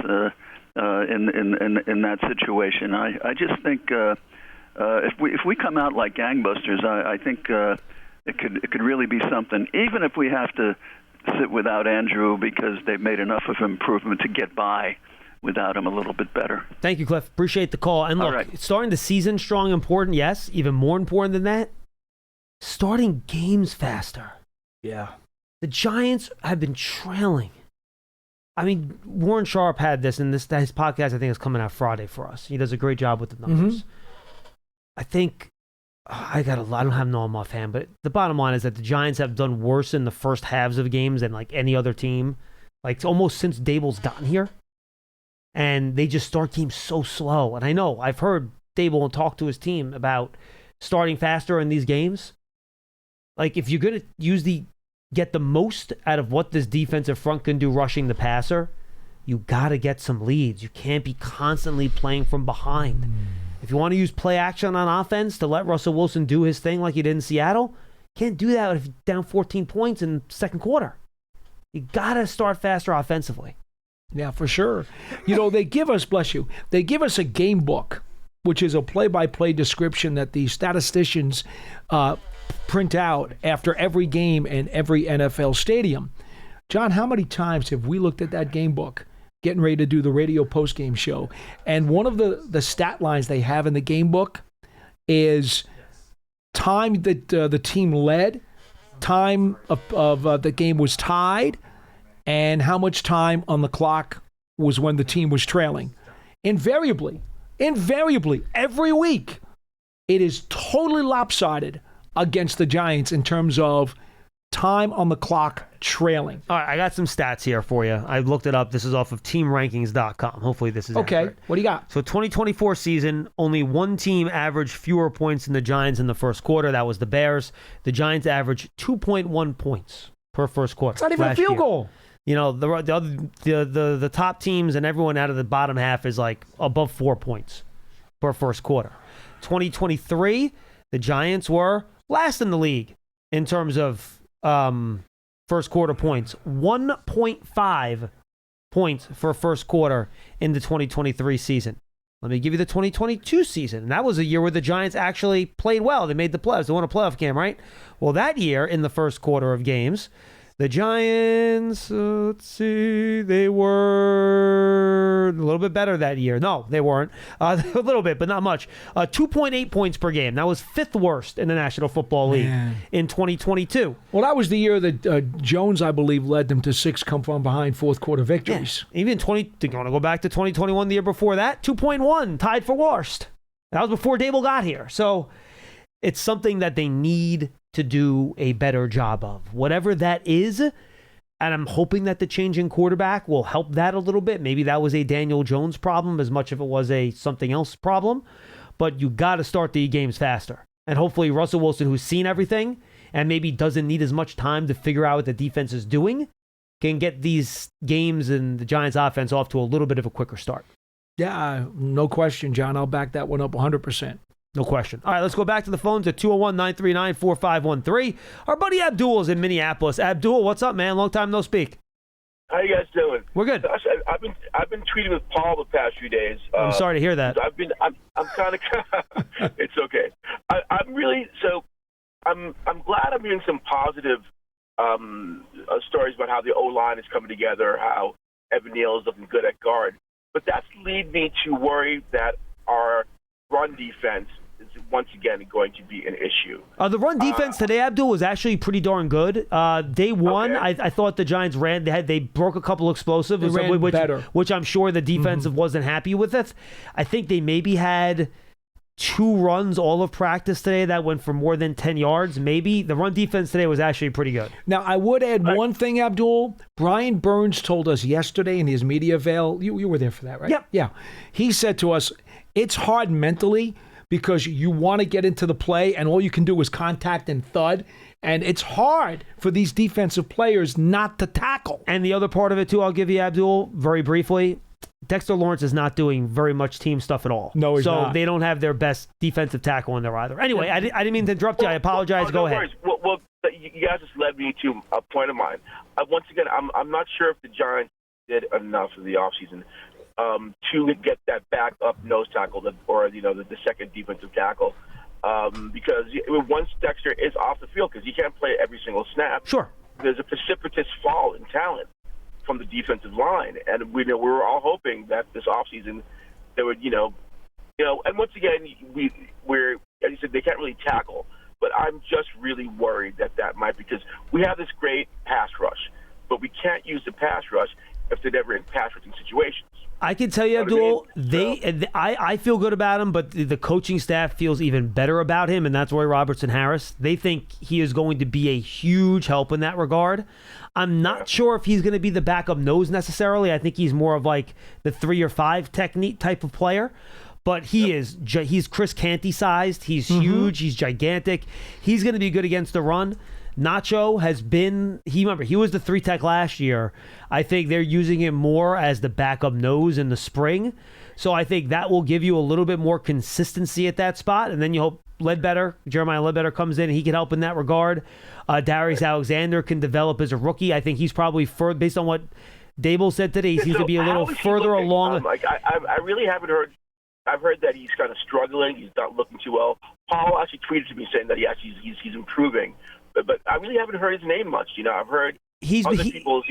Speaker 4: in that situation. I just think if we come out like gangbusters, I think it could really be something. Even if we have to sit without Andrew because they've made enough of improvement to get by without him a little bit better.
Speaker 1: Thank you, Cliff. Appreciate the call. And look, starting the season strong, important, yes. Even more important than that, starting games faster.
Speaker 2: Yeah.
Speaker 1: The Giants have been trailing I mean, Warren Sharp had this, and his podcast, I think, is coming out Friday for us. He does a great job with the numbers. Mm-hmm. I think I don't have no I'm offhand, but the bottom line is that the Giants have done worse in the first halves of games than like any other team, like almost since Dable's gotten here. And they just start games so slow. And I know I've heard Dable talk to his team about starting faster in these games. Like if you're going to get the most out of what this defensive front can do rushing the passer, you got to get some leads. You can't be constantly playing from behind. If you want to use play action on offense to let Russell Wilson do his thing like he did in Seattle, can't do that if you're down 14 points in the second quarter. You got to start faster offensively.
Speaker 2: Yeah, for sure. They give us, bless you, they give us a game book, which is a play-by-play description that the statisticians print out after every game in every NFL stadium. John, how many times have we looked at that game book getting ready to do the radio post-game show? And one of the stat lines they have in the game book is time that the team led, time of the game was tied, and how much time on the clock was when the team was trailing. Invariably, every week, it is totally lopsided against the Giants in terms of time on the clock trailing.
Speaker 1: All right, I got some stats here for you. I looked it up. This is off of teamrankings.com. Hopefully this is
Speaker 2: okay.
Speaker 1: Accurate.
Speaker 2: What do you got?
Speaker 1: So 2024 season, only one team averaged fewer points than the Giants in the first quarter. That was the Bears. The Giants averaged 2.1 points per first quarter.
Speaker 2: It's not even a field goal.
Speaker 1: The top teams and everyone out of the bottom half is like above 4 points per first quarter. 2023, the Giants were last in the league in terms of first quarter points. 1.5 points for first quarter in the 2023 season. Let me give you the 2022 season. And that was a year where the Giants actually played well. They made the playoffs. They won a playoff game, right? Well, that year in the first quarter of games, the Giants, they were a little bit better that year. No, they weren't. A little bit, but not much. 2.8 points per game. That was fifth worst in the National Football League in 2022.
Speaker 2: Well, that was the year that Jones, I believe, led them to 6 come-from-behind fourth-quarter victories.
Speaker 1: Yeah. Even you want to go back to 2021, the year before that, 2.1, tied for worst. That was before Dable got here. So it's something that they need to do a better job of. Whatever that is, and I'm hoping that the change in quarterback will help that a little bit. Maybe that was a Daniel Jones problem as much as it was a something else problem. But you got to start the games faster. And hopefully Russell Wilson, who's seen everything and maybe doesn't need as much time to figure out what the defense is doing, can get these games and the Giants offense off to a little bit of a quicker start.
Speaker 2: Yeah, no question, John. I'll back that one up 100%.
Speaker 1: No question. All right, let's go back to the phones at 201-939-4513. Our buddy Abdul is in Minneapolis. Abdul, what's up, man? Long time no speak.
Speaker 5: How you guys doing?
Speaker 1: We're good.
Speaker 5: I've been tweeting with Paul the past few days.
Speaker 1: I'm sorry to hear that.
Speaker 5: I'm kind of it's okay. I'm glad I'm hearing some positive stories about how the O-line is coming together, how Evan Neal is looking good at guard. But that's lead me to worry that our run defense is once again going to be an issue.
Speaker 1: The run defense today, Abdul, was actually pretty darn good. Day one, okay. I thought the Giants ran. They broke a couple explosives, which I'm sure the defensive wasn't happy with it. I think they maybe had 2 runs all of practice today that went for more than 10 yards. Maybe the run defense today was actually pretty good.
Speaker 2: Now, I would add one thing, Abdul. Brian Burns told us yesterday in his media avail. You were there for that, right?
Speaker 1: Yep.
Speaker 2: Yeah. He said to us, it's hard mentally because you want to get into the play and all you can do is contact and thud. And it's hard for these defensive players not to tackle.
Speaker 1: And the other part of it, too, I'll give you, Abdul, very briefly. Dexter Lawrence is not doing very much team stuff at all.
Speaker 2: No, he's not.
Speaker 1: So they don't have their best defensive tackle in there either. Anyway, I didn't mean to interrupt you. I apologize. Go ahead.
Speaker 5: Well, you guys just led me to a point of mine. Once again, I'm not sure if the Giants did enough in the offseason to get that backup nose tackle, the second defensive tackle, because once Dexter is off the field, because he can't play every single snap.
Speaker 1: Sure.
Speaker 5: There's a precipitous fall in talent from the defensive line, and we were all hoping that this offseason there would, and once again we're as you said, they can't really tackle, but I'm just really worried that might, because we have this great pass rush, but we can't use the pass rush if they're never in pass rushing situations.
Speaker 1: I can tell you, Abdul, I feel good about him, but the coaching staff feels even better about him, and that's Roy Robertson Harris. They think he is going to be a huge help in that regard. I'm not sure if he's going to be the backup nose necessarily. I think he's more of like the 3 or 5 technique type of player. But he's Chris Canty sized. He's huge. He's gigantic. He's going to be good against the run. Nacho has been, he was the 3 tech last year. I think they're using him more as the backup nose in the spring. So I think that will give you a little bit more consistency at that spot. And then you hope Jeremiah Ledbetter comes in and he can help in that regard. Darius Alexander can develop as a rookie. I think he's probably, based on what Dable said today, he seems to be a little further along.
Speaker 5: I really haven't heard. I've heard that he's kind of struggling. He's not looking too well. Paul actually tweeted to me saying that he's improving. But I really haven't heard his name much. I've heard other people's,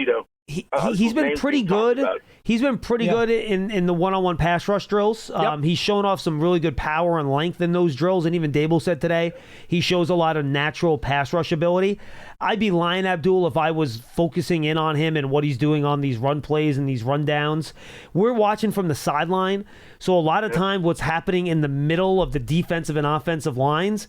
Speaker 1: he's been pretty good. He's been pretty good in the one-on-one pass rush drills. He's shown off some really good power and length in those drills. And even Dable said today, he shows a lot of natural pass rush ability. I'd be lying, Abdul, if I was focusing in on him and what he's doing on these run plays and these rundowns. We're watching from the sideline. So a lot of time what's happening in the middle of the defensive and offensive lines,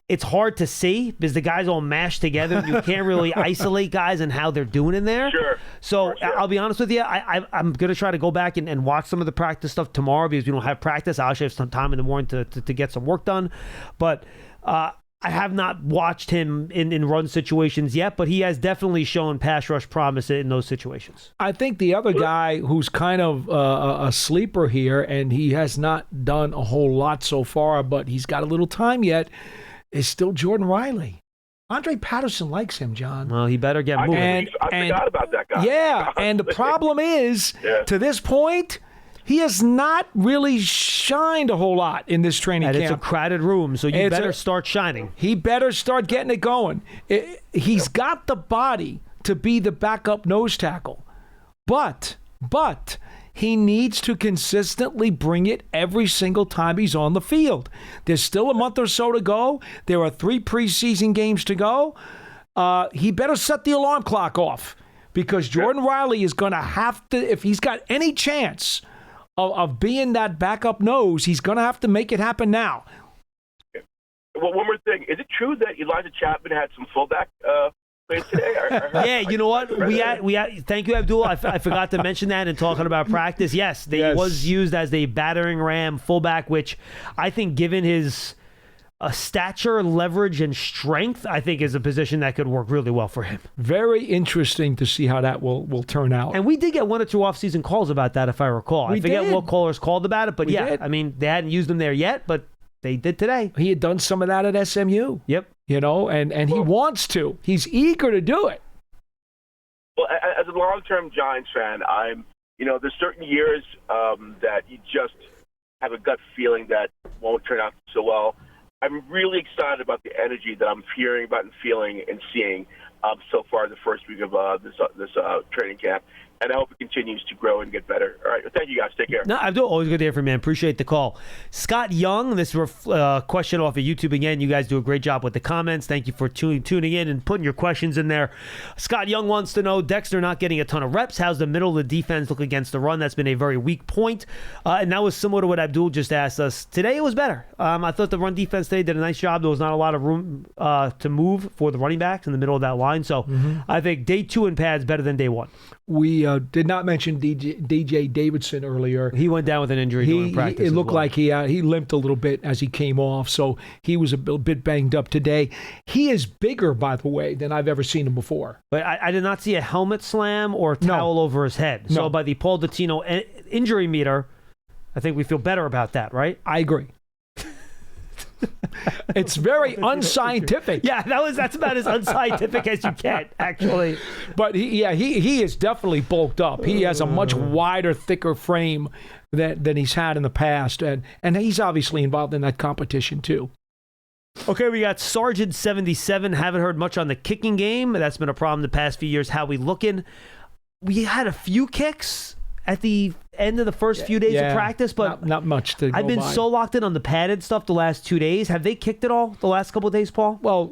Speaker 1: it's hard to see because the guys all mashed together. And you can't really isolate guys and how they're doing in there.
Speaker 5: Sure.
Speaker 1: So I'll be honest with you. I'm going to try to go back and watch some of the practice stuff tomorrow because we don't have practice. I actually have some time in the morning to get some work done. But I have not watched him in run situations yet, but he has definitely shown pass rush promise in those situations.
Speaker 2: I think the other guy who's kind of a sleeper here, and he has not done a whole lot so far, but he's got a little time yet, is still Jordan Riley. Andre Patterson likes him, John.
Speaker 1: Well, he better get moving.
Speaker 5: I forgot about that guy.
Speaker 2: Yeah, and the problem is, to this point, he has not really shined a whole lot in this training camp.
Speaker 1: It's a crowded room, so you better start shining.
Speaker 2: He better start getting it going. He's got the body to be the backup nose tackle, but he needs to consistently bring it every single time he's on the field. There's still a month or so to go. There are 3 preseason games to go. He better set the alarm clock off because Jordan Riley is going to have to, if he's got any chance of being that backup nose, he's going to have to make it happen now.
Speaker 5: Well, one more thing. Is it true that Elijah Chapman had some fullback plays today?
Speaker 1: Yeah, you know what? We had, thank you, Abdul. I forgot to mention that in talking about practice. Yes, he was used as a battering ram fullback, which I think given his stature, leverage, and strength, I think is a position that could work really well for him.
Speaker 2: Very interesting to see how that will turn out.
Speaker 1: And we did get 1 or 2 off-season calls about that, if I recall. I forget what callers called about it, but I mean, they hadn't used him there yet, but they did today.
Speaker 2: He had done some of that at SMU.
Speaker 1: Yep.
Speaker 2: And he wants to. He's eager to do it.
Speaker 5: Well, as a long-term Giants fan, there's certain years that you just have a gut feeling that won't turn out so well. I'm really excited about the energy that I'm hearing about and feeling and seeing so far in the first week of this training camp. And I hope it continues to grow and get better. All right. Thank you, guys. Take care.
Speaker 1: No, Abdul, always good to hear from you, man. Appreciate the call. Scott Young, this question off of YouTube again. You guys do a great job with the comments. Thank you for tuning in and putting your questions in there. Scott Young wants to know, Dexter not getting a ton of reps. How's the middle of the defense look against the run? That's been a very weak point. And that was similar to what Abdul just asked us. Today it was better. I thought the run defense today did a nice job. There was not a lot of room to move for the running backs in the middle of that line. So I think day 2 in pads better than day 1.
Speaker 2: We did not mention DJ Davidson earlier.
Speaker 1: He went down with an injury during practice.
Speaker 2: It looked like he limped a little bit as he came off, so he was a bit banged up today. He is bigger, by the way, than I've ever seen him before.
Speaker 1: But I did not see a helmet slam or towel over his head. So by the Paul Dottino injury meter, I think we feel better about that, right?
Speaker 2: I agree. It's very unscientific.
Speaker 1: Yeah, that's about as unscientific as you get, actually.
Speaker 2: But he is definitely bulked up. He has a much wider, thicker frame than he's had in the past, and he's obviously involved in that competition too.
Speaker 1: Okay, we got Sergeant 77. Haven't heard much on the kicking game. That's been a problem the past few years. How we looking? We had a few kicks at the end of the first few days of practice, but
Speaker 2: not much to go
Speaker 1: I've been
Speaker 2: by.
Speaker 1: so locked in on the padded stuff the last 2 days. Have they kicked it all the last couple of days, Paul?
Speaker 2: Well,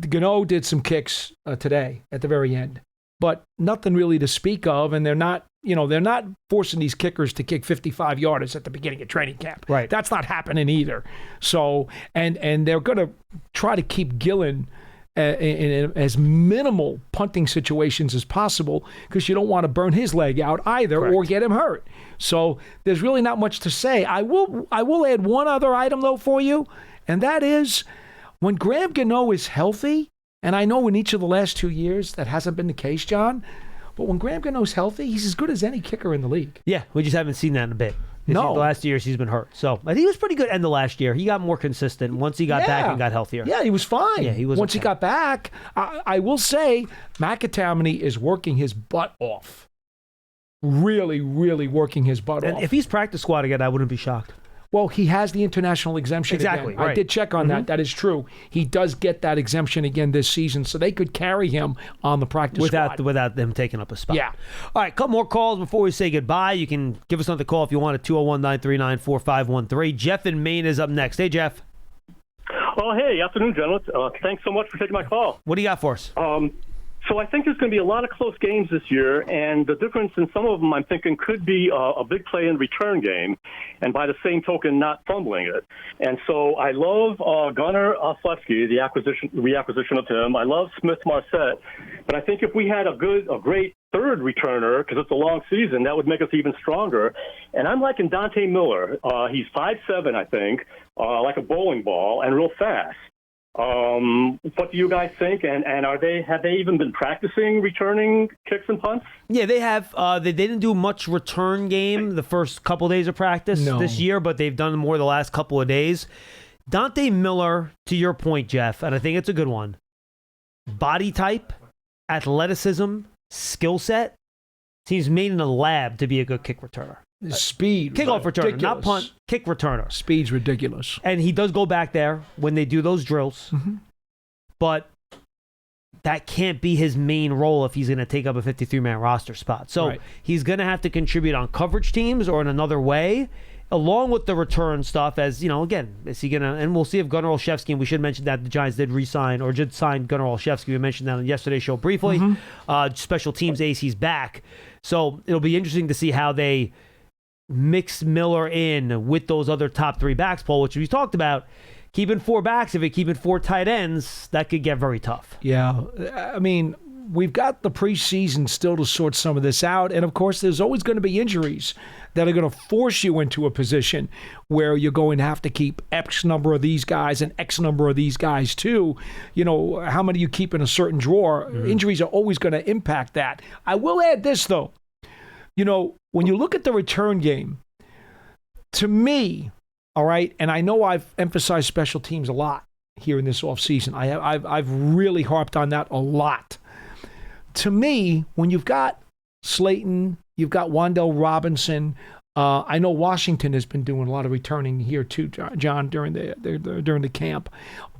Speaker 2: Gano did some kicks today at the very end, but nothing really to speak of, and they're not they're not forcing these kickers to kick 55-yarders at the beginning of training camp.
Speaker 1: Right.
Speaker 2: That's not happening either. So, and they're going to try to keep Gillen in as minimal punting situations as possible because you don't want to burn his leg out either. Correct. Or get him hurt. So there's really not much to say. I will add one other item, though, for you, and that is when Graham Gano is healthy, and I know in each of the last 2 years that hasn't been the case, John, but when Graham Gano's healthy, he's as good as any kicker in the league.
Speaker 1: Yeah, we just haven't seen that in a bit.
Speaker 2: No.
Speaker 1: The last years he's been hurt. So I think he was pretty good end of last year. He got more consistent once he got back and got healthier.
Speaker 2: Yeah, he was fine.
Speaker 1: Yeah, he was
Speaker 2: Once he got back, I will say McAtamaney is working his butt off. Really, really working his butt off.
Speaker 1: And if he's practice squad again, I wouldn't be shocked.
Speaker 2: Well, he has the international exemption
Speaker 1: exactly,
Speaker 2: again.
Speaker 1: right.
Speaker 2: I did check on that. That is true. He does get that exemption again this season, so they could carry him on the practice squad.
Speaker 1: Without them taking up a spot.
Speaker 2: Yeah.
Speaker 1: All right, couple more calls before we say goodbye. You can give us another call if you want at 201-939-4513. Jeff in Maine is up next. Hey, Jeff.
Speaker 6: Oh, hey, afternoon, gentlemen. Thanks so much for taking my call.
Speaker 1: What do you got for us?
Speaker 6: So I think there's going to be a lot of close games this year, and the difference in some of them I'm thinking could be a big play and return game, and by the same token, not fumbling it. And so I love Gunnar Olszewski, the reacquisition of him. I love Smith-Marset, but I think if we had a great third returner, because it's a long season, that would make us even stronger. And I'm liking Dante Miller. He's 5'7", I think, like a bowling ball, and real fast. What do you guys think? And have they even been practicing returning kicks and punts?
Speaker 1: Yeah, they have. They didn't do much return game the first couple of days of practice this year, but they've done more the last couple of days. Dante Miller, to your point, Jeff, and I think it's a good one. Body type, athleticism, skill set seems made in a lab to be a good kick returner.
Speaker 2: Speed.
Speaker 1: Kickoff returner,
Speaker 2: ridiculous.
Speaker 1: not punt, kick returner.
Speaker 2: Speed's ridiculous.
Speaker 1: And he does go back there when they do those drills.
Speaker 2: Mm-hmm.
Speaker 1: But that can't be his main role if he's going to take up a 53-man roster spot. So he's going to have to contribute on coverage teams or in another way, along with the return stuff. As, again, is he going to, and we'll see if Gunnar Olszewski, and we should mention that the Giants did re-sign or did sign Gunnar Olszewski. We mentioned that on yesterday's show briefly. Mm-hmm. Special teams ace, he's back. So it'll be interesting to see how they mix Miller in with those other top three backs, Paul, which we talked about. Keeping four backs, if you're keeping four tight ends, that could get very tough.
Speaker 2: Yeah. I mean, we've got the preseason still to sort some of this out. And, of course, there's always going to be injuries that are going to force you into a position where you're going to have to keep X number of these guys and X number of these guys, too. How many you keep in a certain drawer. Mm-hmm. Injuries are always going to impact that. I will add this, though. When you look at the return game, to me, all right, and I know I've emphasized special teams a lot here in this offseason. I've really harped on that a lot. To me, when you've got Slayton, you've got Wan'Dale Robinson. I know Washington has been doing a lot of returning here too, John, during the camp.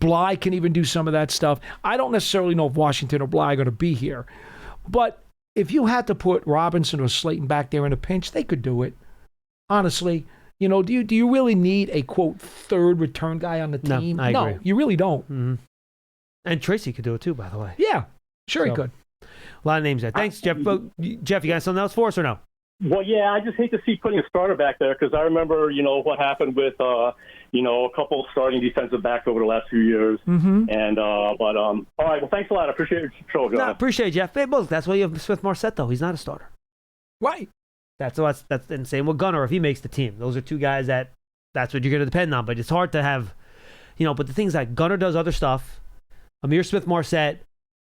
Speaker 2: Bly can even do some of that stuff. I don't necessarily know if Washington or Bly are going to be here, but if you had to put Robinson or Slayton back there in a pinch, they could do it. Honestly, do you really need a, quote, third return guy on the team?
Speaker 1: No, I agree.
Speaker 2: No, you really don't.
Speaker 1: Mm-hmm. And Tracy could do it too, by the way.
Speaker 2: Yeah, sure he could.
Speaker 1: A lot of names there. Thanks, Jeff. Jeff, you got something else for us or no?
Speaker 6: Well, yeah, I just hate to see putting a starter back there because I remember, what happened with, a couple starting defensive backs over the last few years.
Speaker 2: Mm-hmm.
Speaker 6: And, all right, well, thanks a lot. I appreciate your show, guys.
Speaker 1: No, appreciate it, Jeff. Hey, look, that's why you have Smith-Marset, though. He's not a starter.
Speaker 2: Right.
Speaker 1: That's and same with Gunnar if he makes the team. Those are two guys that's what you're going to depend on. But it's hard to have, but the things like Gunnar does other stuff. Amir Smith-Marset,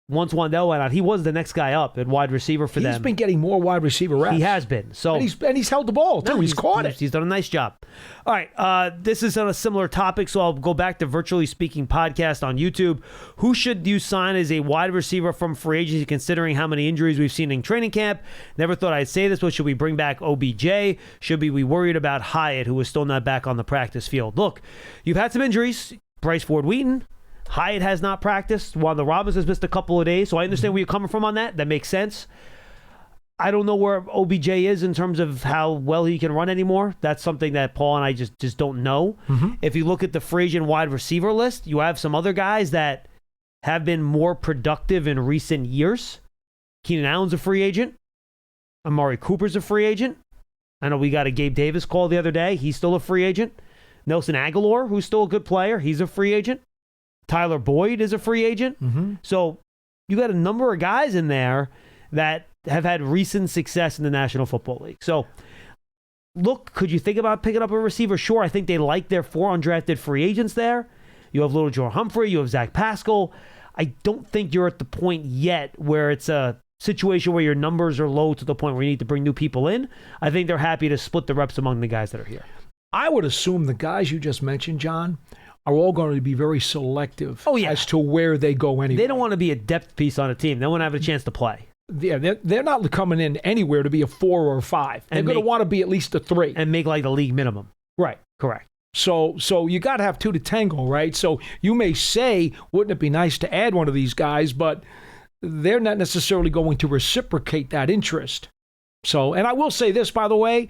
Speaker 1: once Wan'Dale went out, he was the next guy up at wide receiver for them.
Speaker 2: He's been getting more wide receiver reps.
Speaker 1: He has been. So
Speaker 2: and he's held the ball too. He's caught it.
Speaker 1: He's done a nice job. All right, this is on a similar topic, so I'll go back to Virtually Speaking podcast on YouTube. Who should you sign as a wide receiver from free agency, considering how many injuries we've seen in training camp? Never thought I'd say this, but should we bring back OBJ? Should we be worried about Hyatt, who is still not back on the practice field? Look, you've had some injuries. Bryce Ford-Wheaton. Hyatt has not practiced. Wanda Robinson has missed a couple of days, so I understand where you're coming from on that. That makes sense. I don't know where OBJ is in terms of how well he can run anymore. That's something that Paul and I just don't know. Mm-hmm. If you look at the free agent wide receiver list, you have some other guys that have been more productive in recent years. Keenan Allen's a free agent. Amari Cooper's a free agent. I know we got a Gabe Davis call the other day. He's still a free agent. Nelson Aguilar, who's still a good player, he's a free agent. Tyler Boyd is a free agent.
Speaker 2: Mm-hmm.
Speaker 1: So you got a number of guys in there that have had recent success in the National Football League. So, look, could you think about picking up a receiver? Sure, I think they like their 4 undrafted free agents there. You have Little Joe Humphrey, you have Zach Pascal. I don't think you're at the point yet where it's a situation where your numbers are low to the point where you need to bring new people in. I think they're happy to split the reps among the guys that are here.
Speaker 2: I would assume the guys you just mentioned, John, are all going to be very selective
Speaker 1: yeah.
Speaker 2: as to where they go anyway.
Speaker 1: They don't want to be a depth piece on a team. They want to have a chance to play.
Speaker 2: Yeah, they're not coming in anywhere to be a 4 or a 5. They're going to want to be at least a 3.
Speaker 1: And make like the league minimum.
Speaker 2: Right.
Speaker 1: Correct.
Speaker 2: So you got to have 2 to tango, right? So you may say, wouldn't it be nice to add one of these guys, but they're not necessarily going to reciprocate that interest. So, and I will say this, by the way,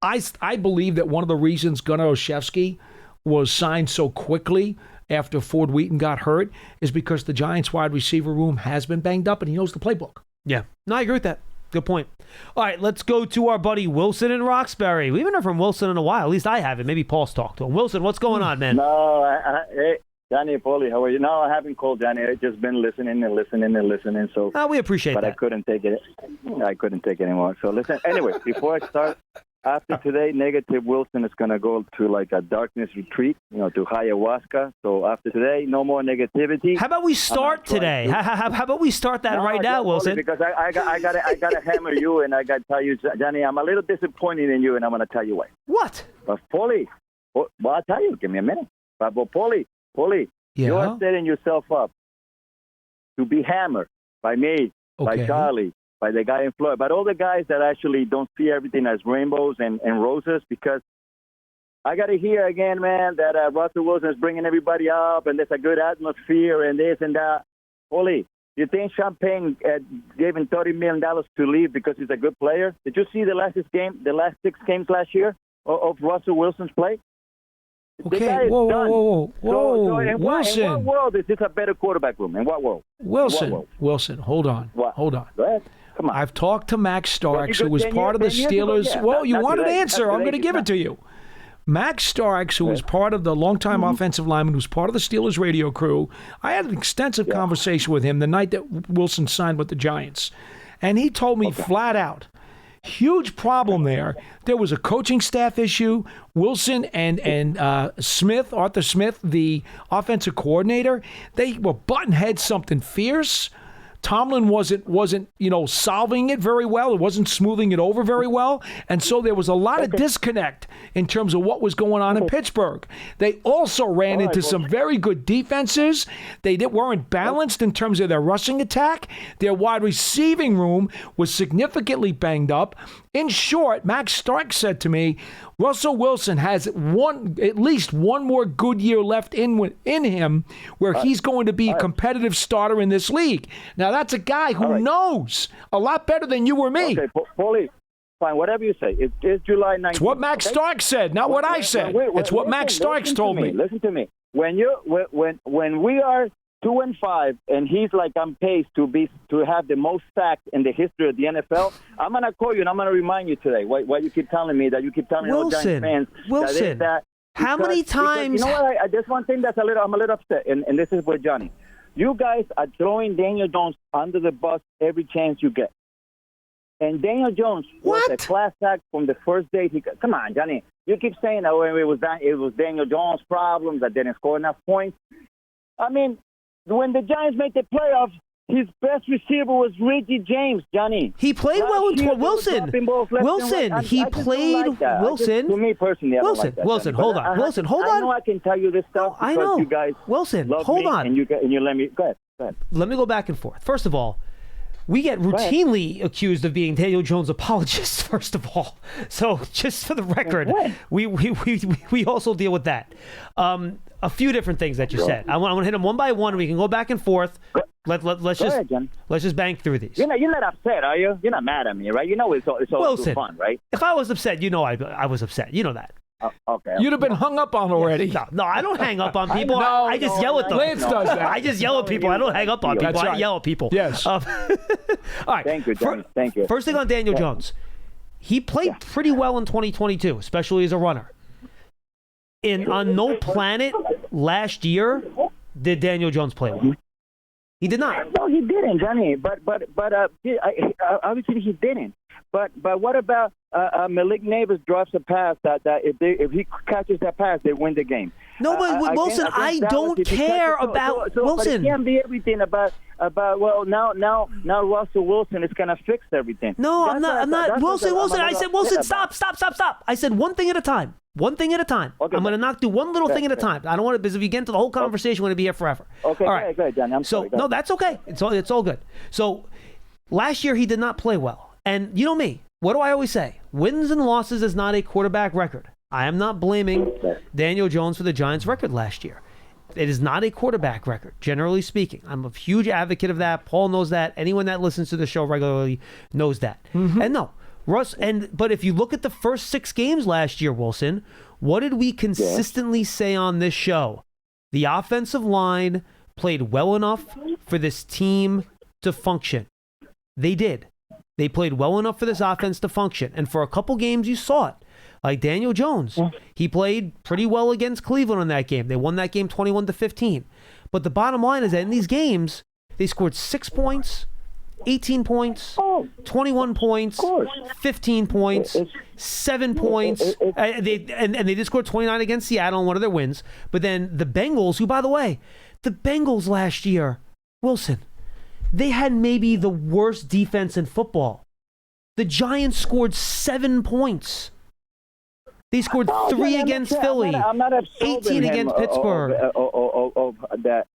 Speaker 2: I believe that one of the reasons Gunnar Olszewski was signed so quickly after Ford Wheaton got hurt is because the Giants wide receiver room has been banged up and he knows the playbook.
Speaker 1: Yeah. No, I agree with that. Good point. All right, let's go to our buddy Wilson in Roxbury. We haven't heard from Wilson in a while. At least I haven't. Maybe Paul's talked to him. Wilson, what's going on, man?
Speaker 7: No, hey, Johnny and Paulie, how are you? No, I haven't called Johnny. I've just been listening. So,
Speaker 1: we appreciate that.
Speaker 7: But I couldn't take it. I couldn't take it anymore. So listen. Anyway, before I start, after today, negative Wilson is going to go to like a darkness retreat, to ayahuasca. So after today, no more negativity.
Speaker 1: How about we start today? How about we start that right now, Wilson?
Speaker 7: Because I got to hammer you, and I got to tell you, Johnny, I'm a little disappointed in you, and I'm going to tell you why.
Speaker 1: What?
Speaker 7: But Paulie, well, I'll tell you. Give me a minute. But Paulie, you're setting yourself up to be hammered by me, by Charlie, by the guy in Florida, but all the guys that actually don't see everything as rainbows and roses, because I got to hear again, man, that Russell Wilson is bringing everybody up and there's a good atmosphere and this and that. Holy, you think Champagne gave him $30 million to leave because he's a good player? Did you see the last 6 games last year of Russell Wilson's play?
Speaker 2: Okay, whoa.
Speaker 7: So in
Speaker 2: Wilson.
Speaker 7: what world is this a better quarterback room? In what world?
Speaker 2: Wilson, hold on.
Speaker 7: What?
Speaker 2: Hold on.
Speaker 7: Go ahead. Come on.
Speaker 2: I've talked to Max Starks, who was part of the Steelers. Well, you wanted an answer. I'm going to give it to you. Max Starks, who was part of the longtime offensive lineman, who was part of the Steelers radio crew, I had an extensive conversation with him the night that Wilson signed with the Giants. And he told me flat out, huge problem there. There was a coaching staff issue. Wilson and Arthur Smith, the offensive coordinator, they were butting heads something fierce. Tomlin wasn't solving it very well. It wasn't smoothing it over very well. And so there was a lot of disconnect in terms of what was going on in Pittsburgh. They also ran into some very good defenses. They weren't balanced in terms of their rushing attack. Their wide receiving room was significantly banged up. In short, Max Stark said to me, Russell Wilson has at least one more good year left in him where he's going to be a competitive starter in this league. Now, that's a guy who knows a lot better than you or me.
Speaker 7: Okay, Paulie, fine, whatever you say. It's July 19th.
Speaker 2: It's what Max Stark said, not what I said. It's what Max Starks told me.
Speaker 7: Listen to me. When we are 2-5, and he's like on pace to have the most sacks in the history of the NFL. I'm gonna call you and I'm gonna remind you today. Why you keep telling me that? You keep telling all Giants fans that.
Speaker 1: How many times?
Speaker 7: You know what? There's one thing I'm a little upset, and this is with Johnny. You guys are throwing Daniel Jones under the bus every chance you get. And Daniel Jones was a class act from the first day he got. Come on, Johnny. You keep saying that it was Daniel Jones' problems that didn't score enough points. I mean, when the Giants made the playoffs, his best receiver was Reggie James, Johnny.
Speaker 1: He played well in Wilson. He played Wilson.
Speaker 7: To me personally, I don't like that,
Speaker 1: Wilson,
Speaker 7: Johnny.
Speaker 1: hold on. Wilson, hold on.
Speaker 7: I know I can tell you this stuff
Speaker 1: I
Speaker 7: because
Speaker 1: know.
Speaker 7: you guys
Speaker 1: Wilson,
Speaker 7: love
Speaker 1: hold
Speaker 7: me
Speaker 1: on.
Speaker 7: and you let me go ahead.
Speaker 1: Let me go back and forth. First of all, we get routinely accused of being Daniel Jones apologists, first of all. So just for the record, we also deal with that. A few different things that you said. I want to hit them one by one. We can go back and forth. Let's just bang through these.
Speaker 7: You're not upset, are you? You're not mad at me, right? You know it's all
Speaker 1: Wilson,
Speaker 7: fun, right?
Speaker 1: if I was upset, you know I was upset. You know that. If I was upset,
Speaker 7: Okay.
Speaker 2: You'd have been hung up on already.
Speaker 1: No, I don't hang up on people.
Speaker 2: No,
Speaker 1: I just yell at them.
Speaker 2: Lance does that.
Speaker 1: I just yell at people. I don't hang up on people.
Speaker 2: That's
Speaker 1: I
Speaker 2: right.
Speaker 1: yell at people.
Speaker 2: Yes.
Speaker 1: All right.
Speaker 7: Thank you, Johnny. Thank you.
Speaker 1: First thing on Daniel Jones. He played pretty well in 2022, especially as a runner. On no planet last year did Daniel Jones play well. He did not.
Speaker 7: No, he didn't, Johnny. But obviously he didn't. But what about Malik Neighbors drops a pass that if he catches that pass, they win the game.
Speaker 1: No, but Wilson, I don't care about Wilson.
Speaker 7: But it can't be everything about now Russell Wilson is gonna fix everything.
Speaker 1: No, I'm not. Wilson. I said Wilson. Stop. I said one thing at a time. One thing at a time.
Speaker 7: Okay,
Speaker 1: I'm going to do one little thing at a time. I don't want to, because if you get into the whole conversation, we're going to be here forever.
Speaker 7: Okay,
Speaker 1: all right.
Speaker 7: Go ahead, Johnny. I'm sorry.
Speaker 1: No, that's okay. It's all good. So last year he did not play well. And you know me. What do I always say? Wins and losses is not a quarterback record. I am not blaming Daniel Jones for the Giants' record last year. It is not a quarterback record, generally speaking. I'm a huge advocate of that. Paul knows that. Anyone that listens to the show regularly knows that. Mm-hmm. And no, but if you look at the first 6 games last year, Wilson, what did we consistently say on this show? The offensive line played well enough for this team to function. They did. They played well enough for this offense to function. And for a couple games, you saw it. Like Daniel Jones, he played pretty well against Cleveland on that game. They won that game 21-15. But the bottom line is that in these games, they scored 6 points, 18 points, 21 points, 15 points, 7 points. They did score 29 against Seattle in one of their wins. But then the Bengals, who, by the way, the Bengals last year, Wilson, they had maybe the worst defense in football. The Giants scored 7 points. They scored 3 against Philly,
Speaker 7: I'm not
Speaker 1: 18 against Pittsburgh.
Speaker 7: That.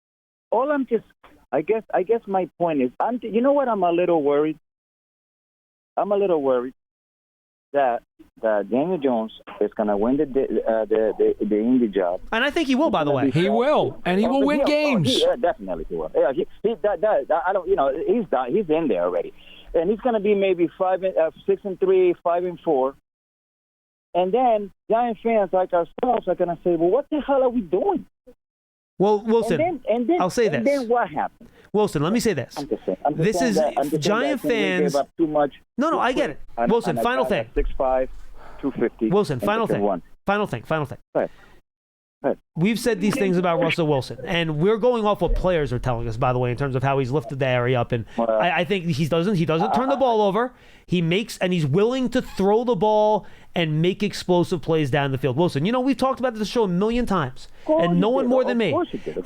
Speaker 7: All I'm just, I guess my point is, you know what? I'm a little worried. That Daniel Jones is going to win the Indy job.
Speaker 1: And I think he will, by the way.
Speaker 2: He will, and he will win games.
Speaker 7: Definitely he will. Yeah, I don't. He's in there already, and he's going to be maybe 6-3, 5-4. And then Giant fans like ourselves are going to say, well, what the hell are we doing?
Speaker 1: Well, Wilson,
Speaker 7: and then,
Speaker 1: I'll say this.
Speaker 7: And then what happened?
Speaker 1: Wilson, let me say this.
Speaker 7: I'm just saying
Speaker 1: Giant fans.
Speaker 7: Gave up too much.
Speaker 1: No, I get it. Wilson, final thing.
Speaker 7: 6'5", 250.
Speaker 1: Wilson, final thing. Final thing.
Speaker 7: Right.
Speaker 1: We've said these things about Russell Wilson, and we're going off what players are telling us, by the way, in terms of how he's lifted the area up. And I think he doesn't turn the ball over. He's willing to throw the ball and make explosive plays down the field. Wilson, we've talked about this show a million times, and no one more than me.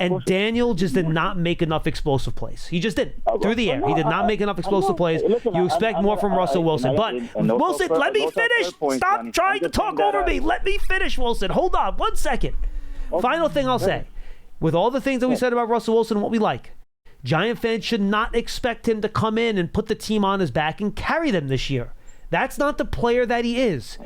Speaker 1: And Daniel just did not make enough explosive plays. He just did through the air. He did not make enough explosive plays. You expect more from Russell Wilson, but Wilson, let me finish. Stop trying to talk over me. Let me finish, Wilson. Hold on 1 second. Final thing I'll say, with all the things that we said about Russell Wilson and what we like, Giant fans should not expect him to come in and put the team on his back and carry them this year. That's not the player that he is.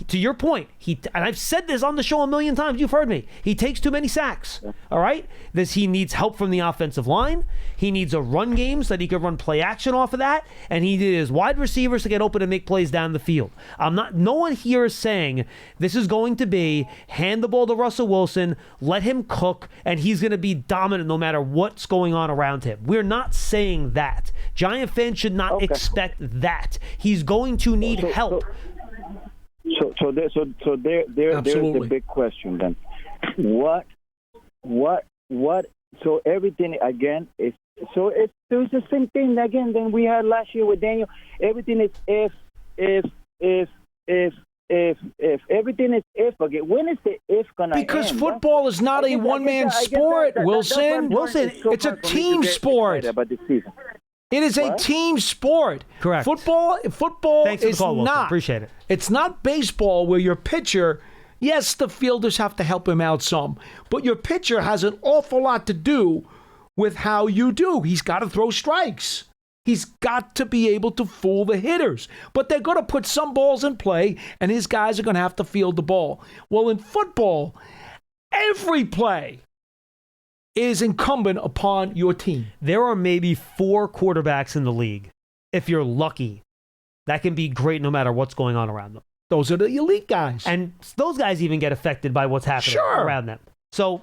Speaker 1: To your point, and I've said this on the show a million times, you've heard me, he takes too many sacks, all right? He needs help from the offensive line. He needs a run game so that he could run play action off of that, and he needs his wide receivers to get open and make plays down the field. No one here is saying this is going to be hand the ball to Russell Wilson, let him cook, and he's going to be dominant no matter what's going on around him. We're not saying that. Giant fans should not expect that. He's going to need help.
Speaker 7: So there's the big question then. What? So everything again is it's the same thing again than we had last year with Daniel. Everything is if everything is if again. When is the if gonna end?
Speaker 2: Because football is not a one-man sport, Wilson. Wilson, it's a team sport.
Speaker 7: About this season.
Speaker 2: It is a team sport.
Speaker 1: Correct.
Speaker 2: Football
Speaker 1: Thanks
Speaker 2: is
Speaker 1: for the call, Wilson.
Speaker 2: not.
Speaker 1: Appreciate it.
Speaker 2: It's not baseball where your pitcher, yes, the fielders have to help him out some, but your pitcher has an awful lot to do with how you do. He's got to throw strikes. He's got to be able to fool the hitters. But they're going to put some balls in play, and his guys are going to have to field the ball. Well, in football, every play is incumbent upon your team.
Speaker 1: There are maybe 4 quarterbacks in the league, if you're lucky, that can be great no matter what's going on around them.
Speaker 2: Those are the elite guys.
Speaker 1: And those guys even get affected by what's happening around them. So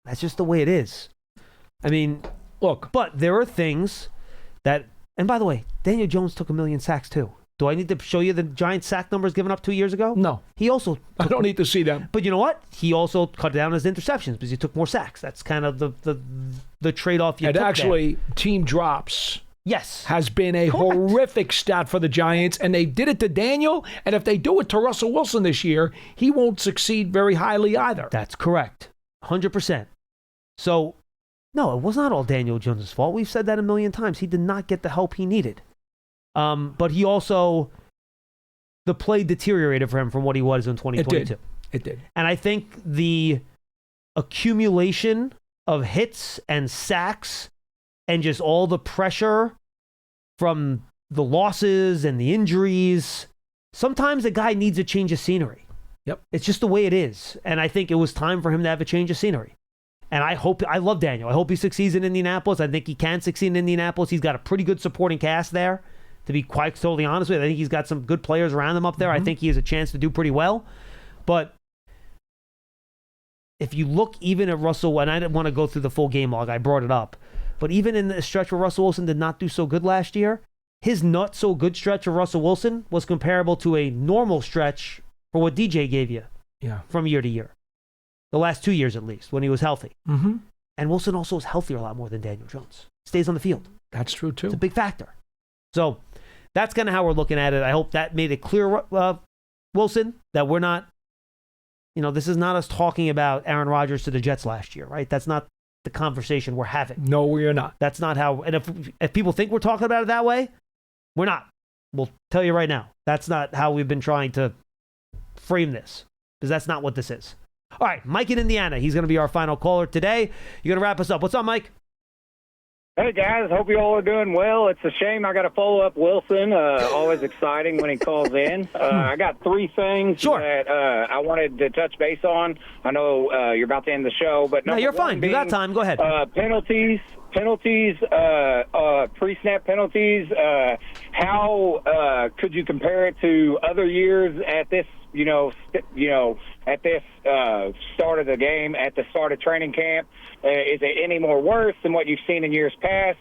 Speaker 1: that's just the way it is. I mean,
Speaker 2: look.
Speaker 1: But there are things that, and by the way, Daniel Jones took 1 million sacks too. Do I need to show you the Giants sack numbers given up 2 years ago?
Speaker 2: No.
Speaker 1: He also...
Speaker 2: I don't need to see them.
Speaker 1: But you know what? He also cut down his interceptions because he took more sacks. That's kind of the trade-off you took there.
Speaker 2: And actually, team drops...
Speaker 1: Yes.
Speaker 2: Has been a horrific stat for the Giants, and they did it to Daniel, and if they do it to Russell Wilson this year, he won't succeed very highly either.
Speaker 1: That's correct. 100%. So, no, it was not all Daniel Jones' fault. We've said that a million times. He did not get the help he needed. But he also, the play deteriorated for him from what he was in 2022.
Speaker 2: It did.
Speaker 1: And I think the accumulation of hits and sacks and just all the pressure from the losses and the injuries, sometimes a guy needs a change of scenery.
Speaker 2: Yep.
Speaker 1: It's just the way it is. And I think it was time for him to have a change of scenery. And I love Daniel. I hope he succeeds in Indianapolis. I think he can succeed in Indianapolis. He's got a pretty good supporting cast there, to be quite totally honest with you. I think he's got some good players around him up there. I think he has a chance to do pretty well. But if you look even at Russell, and I didn't want to go through the full game log, I brought it up. But even in the stretch where Russell Wilson did not do so good last year, his not so good stretch of Russell Wilson was comparable to a normal stretch for what DJ gave you from year to year. The last 2 years at least, when he was healthy.
Speaker 2: Mm-hmm.
Speaker 1: And Wilson also is healthier a lot more than Daniel Jones. Stays on the field.
Speaker 2: That's true too.
Speaker 1: It's a big factor. So that's kind of how we're looking at it. I hope that made it clear, Wilson, that we're not, this is not us talking about Aaron Rodgers to the Jets last year, right? That's not the conversation we're having.
Speaker 2: No, we are not.
Speaker 1: That's not how, and if people think we're talking about it that way, we're not. We'll tell you right now. That's not how we've been trying to frame this, because that's not what this is. All right, Mike in Indiana. He's going to be our final caller today. You're going to wrap us up. What's up, Mike?
Speaker 8: Hey, guys. Hope you all are doing well. It's a shame I got to follow up Wilson. Always exciting when he calls in. I got 3 things that I wanted to touch base on. I know you're about to end the show, but
Speaker 1: no, you're fine. You got time. Go ahead.
Speaker 8: Penalties, pre-snap penalties. How could you compare it to other years at this? At this start of the game, at the start of training camp, is it any more worse than what you've seen in years past,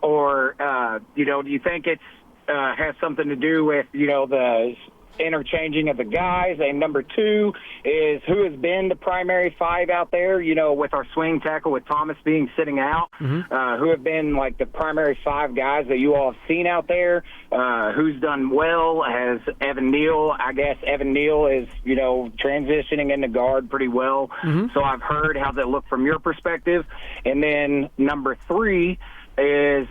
Speaker 8: or do you think it's has something to do with the interchanging of the guys? And number 2 is who has been the primary 5 out there, with our swing tackle with Thomas being sitting out, who have been like the primary 5 guys that you all have seen out there, who's done well? Has Evan Neal, I guess Evan Neal is, transitioning into guard pretty well. So I've heard how that look from your perspective. And then number 3 is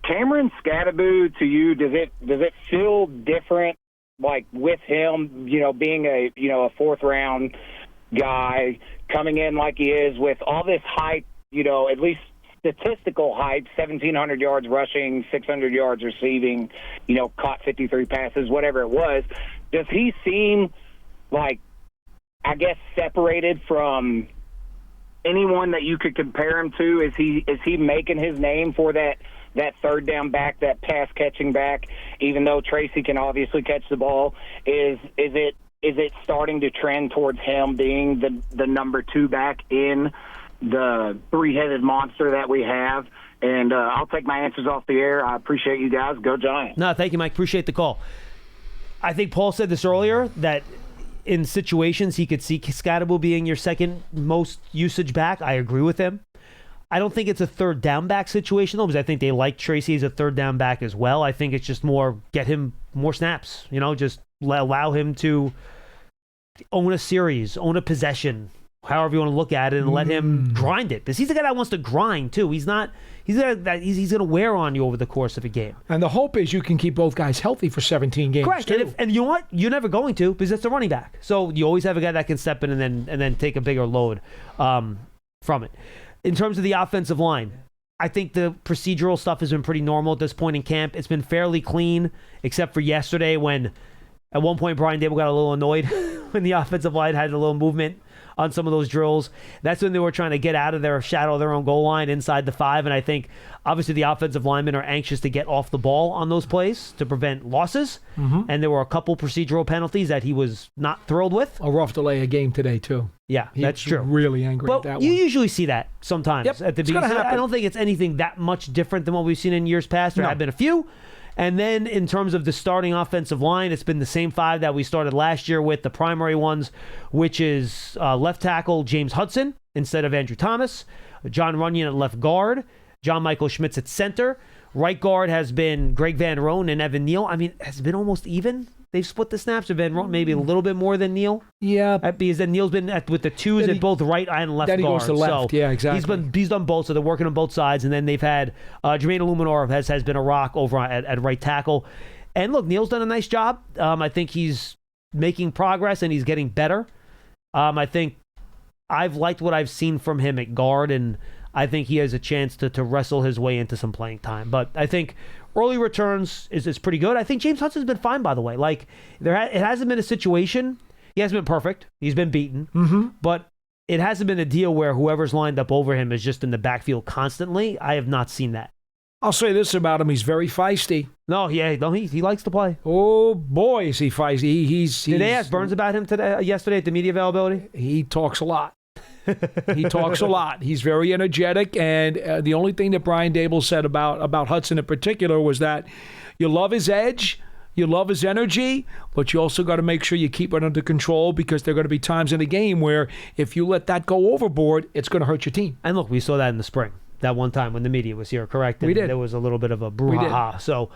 Speaker 8: Cameron Scatterbo to you, does it feel different, like with him, being a 4th round guy coming in like he is with all this hype, at least statistical hype, 1,700 yards rushing, 600 yards receiving, caught 53 passes, whatever it was. Does he seem like, I guess, separated from anyone that you could compare him to? Is he making his name for that third down back, that pass catching back, even though Tracy can obviously catch the ball? Is it starting to trend towards him being the number 2 back in the 3-headed monster that we have? And I'll take my answers off the air. I appreciate you guys. Go Giants.
Speaker 1: No, thank you, Mike. Appreciate the call. I think Paul said this earlier, that in situations he could see Scatterbo being your second most usage back. I agree with him. I don't think it's a third down back situation, though, because I think they like Tracy as a third down back as well. I think it's just more get him more snaps, just allow him to own a series, own a possession, however you want to look at it, and let him grind it. Because he's the guy that wants to grind, too. He's going to wear on you over the course of a game.
Speaker 2: And the hope is you can keep both guys healthy for 17 games,
Speaker 1: correct.
Speaker 2: too.
Speaker 1: And you know what? You're never going to, because it's a running back. So you always have a guy that can step in and then take a bigger load from it. In terms of the offensive line, I think the procedural stuff has been pretty normal at this point in camp. It's been fairly clean, except for yesterday when at one point Brian Dable got a little annoyed when the offensive line had a little movement on some of those drills. That's when they were trying to get out of their shadow of their own goal line inside the 5. And I think obviously the offensive linemen are anxious to get off the ball on those plays to prevent losses. And there were a couple procedural penalties that he was not thrilled with.
Speaker 2: A rough delay of game today, too.
Speaker 1: Yeah, that's true.
Speaker 2: Really angry at that
Speaker 1: But
Speaker 2: one.
Speaker 1: you usually see that sometimes at the beginning.
Speaker 2: happen.
Speaker 1: I don't think it's anything that much different than what we've seen in years past. There have been a few. And then in terms of the starting offensive line, it's been the same 5 that we started last year with, the primary ones, which is left tackle James Hudson instead of Andrew Thomas, John Runyon at left guard, John Michael Schmitz at center. Right guard has been Greg Van Roon and Evan Neal. I mean, has it been almost even? They've split the snaps. Or Van Roon maybe a little bit more than Neal.
Speaker 2: Yeah.
Speaker 1: Because then Neal's been with the 2s at both right and left
Speaker 2: then he
Speaker 1: guard.
Speaker 2: goes to left.
Speaker 1: So
Speaker 2: yeah, exactly.
Speaker 1: He's done both, so they're working on both sides. And then they've had Jermaine Illuminor has been a rock over at right tackle. And look, Neal's done a nice job. I think he's making progress and he's getting better. I think I've liked what I've seen from him at guard, and I think he has a chance to wrestle his way into some playing time. But I think early returns is pretty good. I think James Hudson's been fine, by the way. Like, it hasn't been a situation. He hasn't been perfect. He's been beaten. But it hasn't been a deal where whoever's lined up over him is just in the backfield constantly. I have not seen that.
Speaker 2: I'll say this about him. He's very feisty.
Speaker 1: He likes to play.
Speaker 2: Oh, boy, is he feisty.
Speaker 1: Did they ask Burns about him yesterday at the media availability?
Speaker 2: He talks a lot. He talks a lot. He's very energetic, and the only thing that Brian Daboll said about Hudson in particular was that you love his edge, you love his energy, but you also got to make sure you keep it under control, because there are going to be times in the game where if you let that go overboard, it's going to hurt your team.
Speaker 1: And look, we saw that in the spring. That one time when the media was here, correct? And
Speaker 2: we did.
Speaker 1: There was a little bit of a brouhaha. So,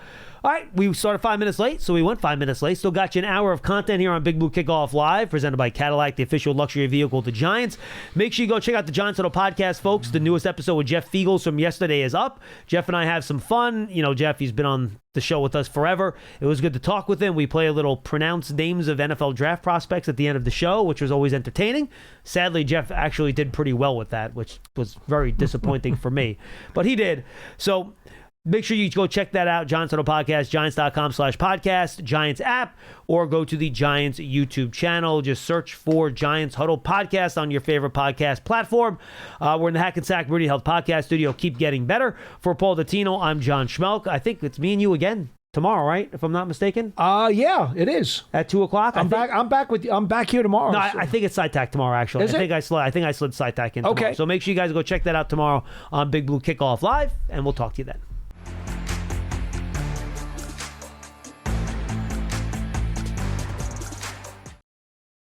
Speaker 1: all right, we started 5 minutes late, so we went 5 minutes late. Still got you an hour of content here on Big Blue Kickoff Live, presented by Cadillac, the official luxury vehicle of the Giants. Make sure you go check out the Giants Huddle podcast, folks. The newest episode with Jeff Fiegels from yesterday is up. Jeff and I have some fun. You know, Jeff, he's been on the show with us forever. It was good to talk with him. We play a little pronounced names of NFL draft prospects at the end of the show, which was always entertaining. Sadly, Jeff actually did pretty well with that, which was very disappointing for me. But he did. So make sure you go check that out. Giants Huddle Podcast, Giants.com/podcast, Giants app, or go to the Giants YouTube channel. Just search for Giants Huddle Podcast on your favorite podcast platform. We're in the Hackensack Rudy Health Podcast Studio. Keep getting better. For Paul Dottino, I'm John Schmeelk. I think it's me and you again tomorrow, right? If I'm not mistaken.
Speaker 2: Yeah, it is
Speaker 1: At 2:00.
Speaker 2: I'm back with you. I'm back here tomorrow.
Speaker 1: No, I think it's SciTac tomorrow. Actually,
Speaker 2: Is it?
Speaker 1: I think I slid SciTac in tomorrow.
Speaker 2: Okay.
Speaker 1: So make sure you guys go check that out tomorrow on Big Blue Kickoff Live, and we'll talk to you then.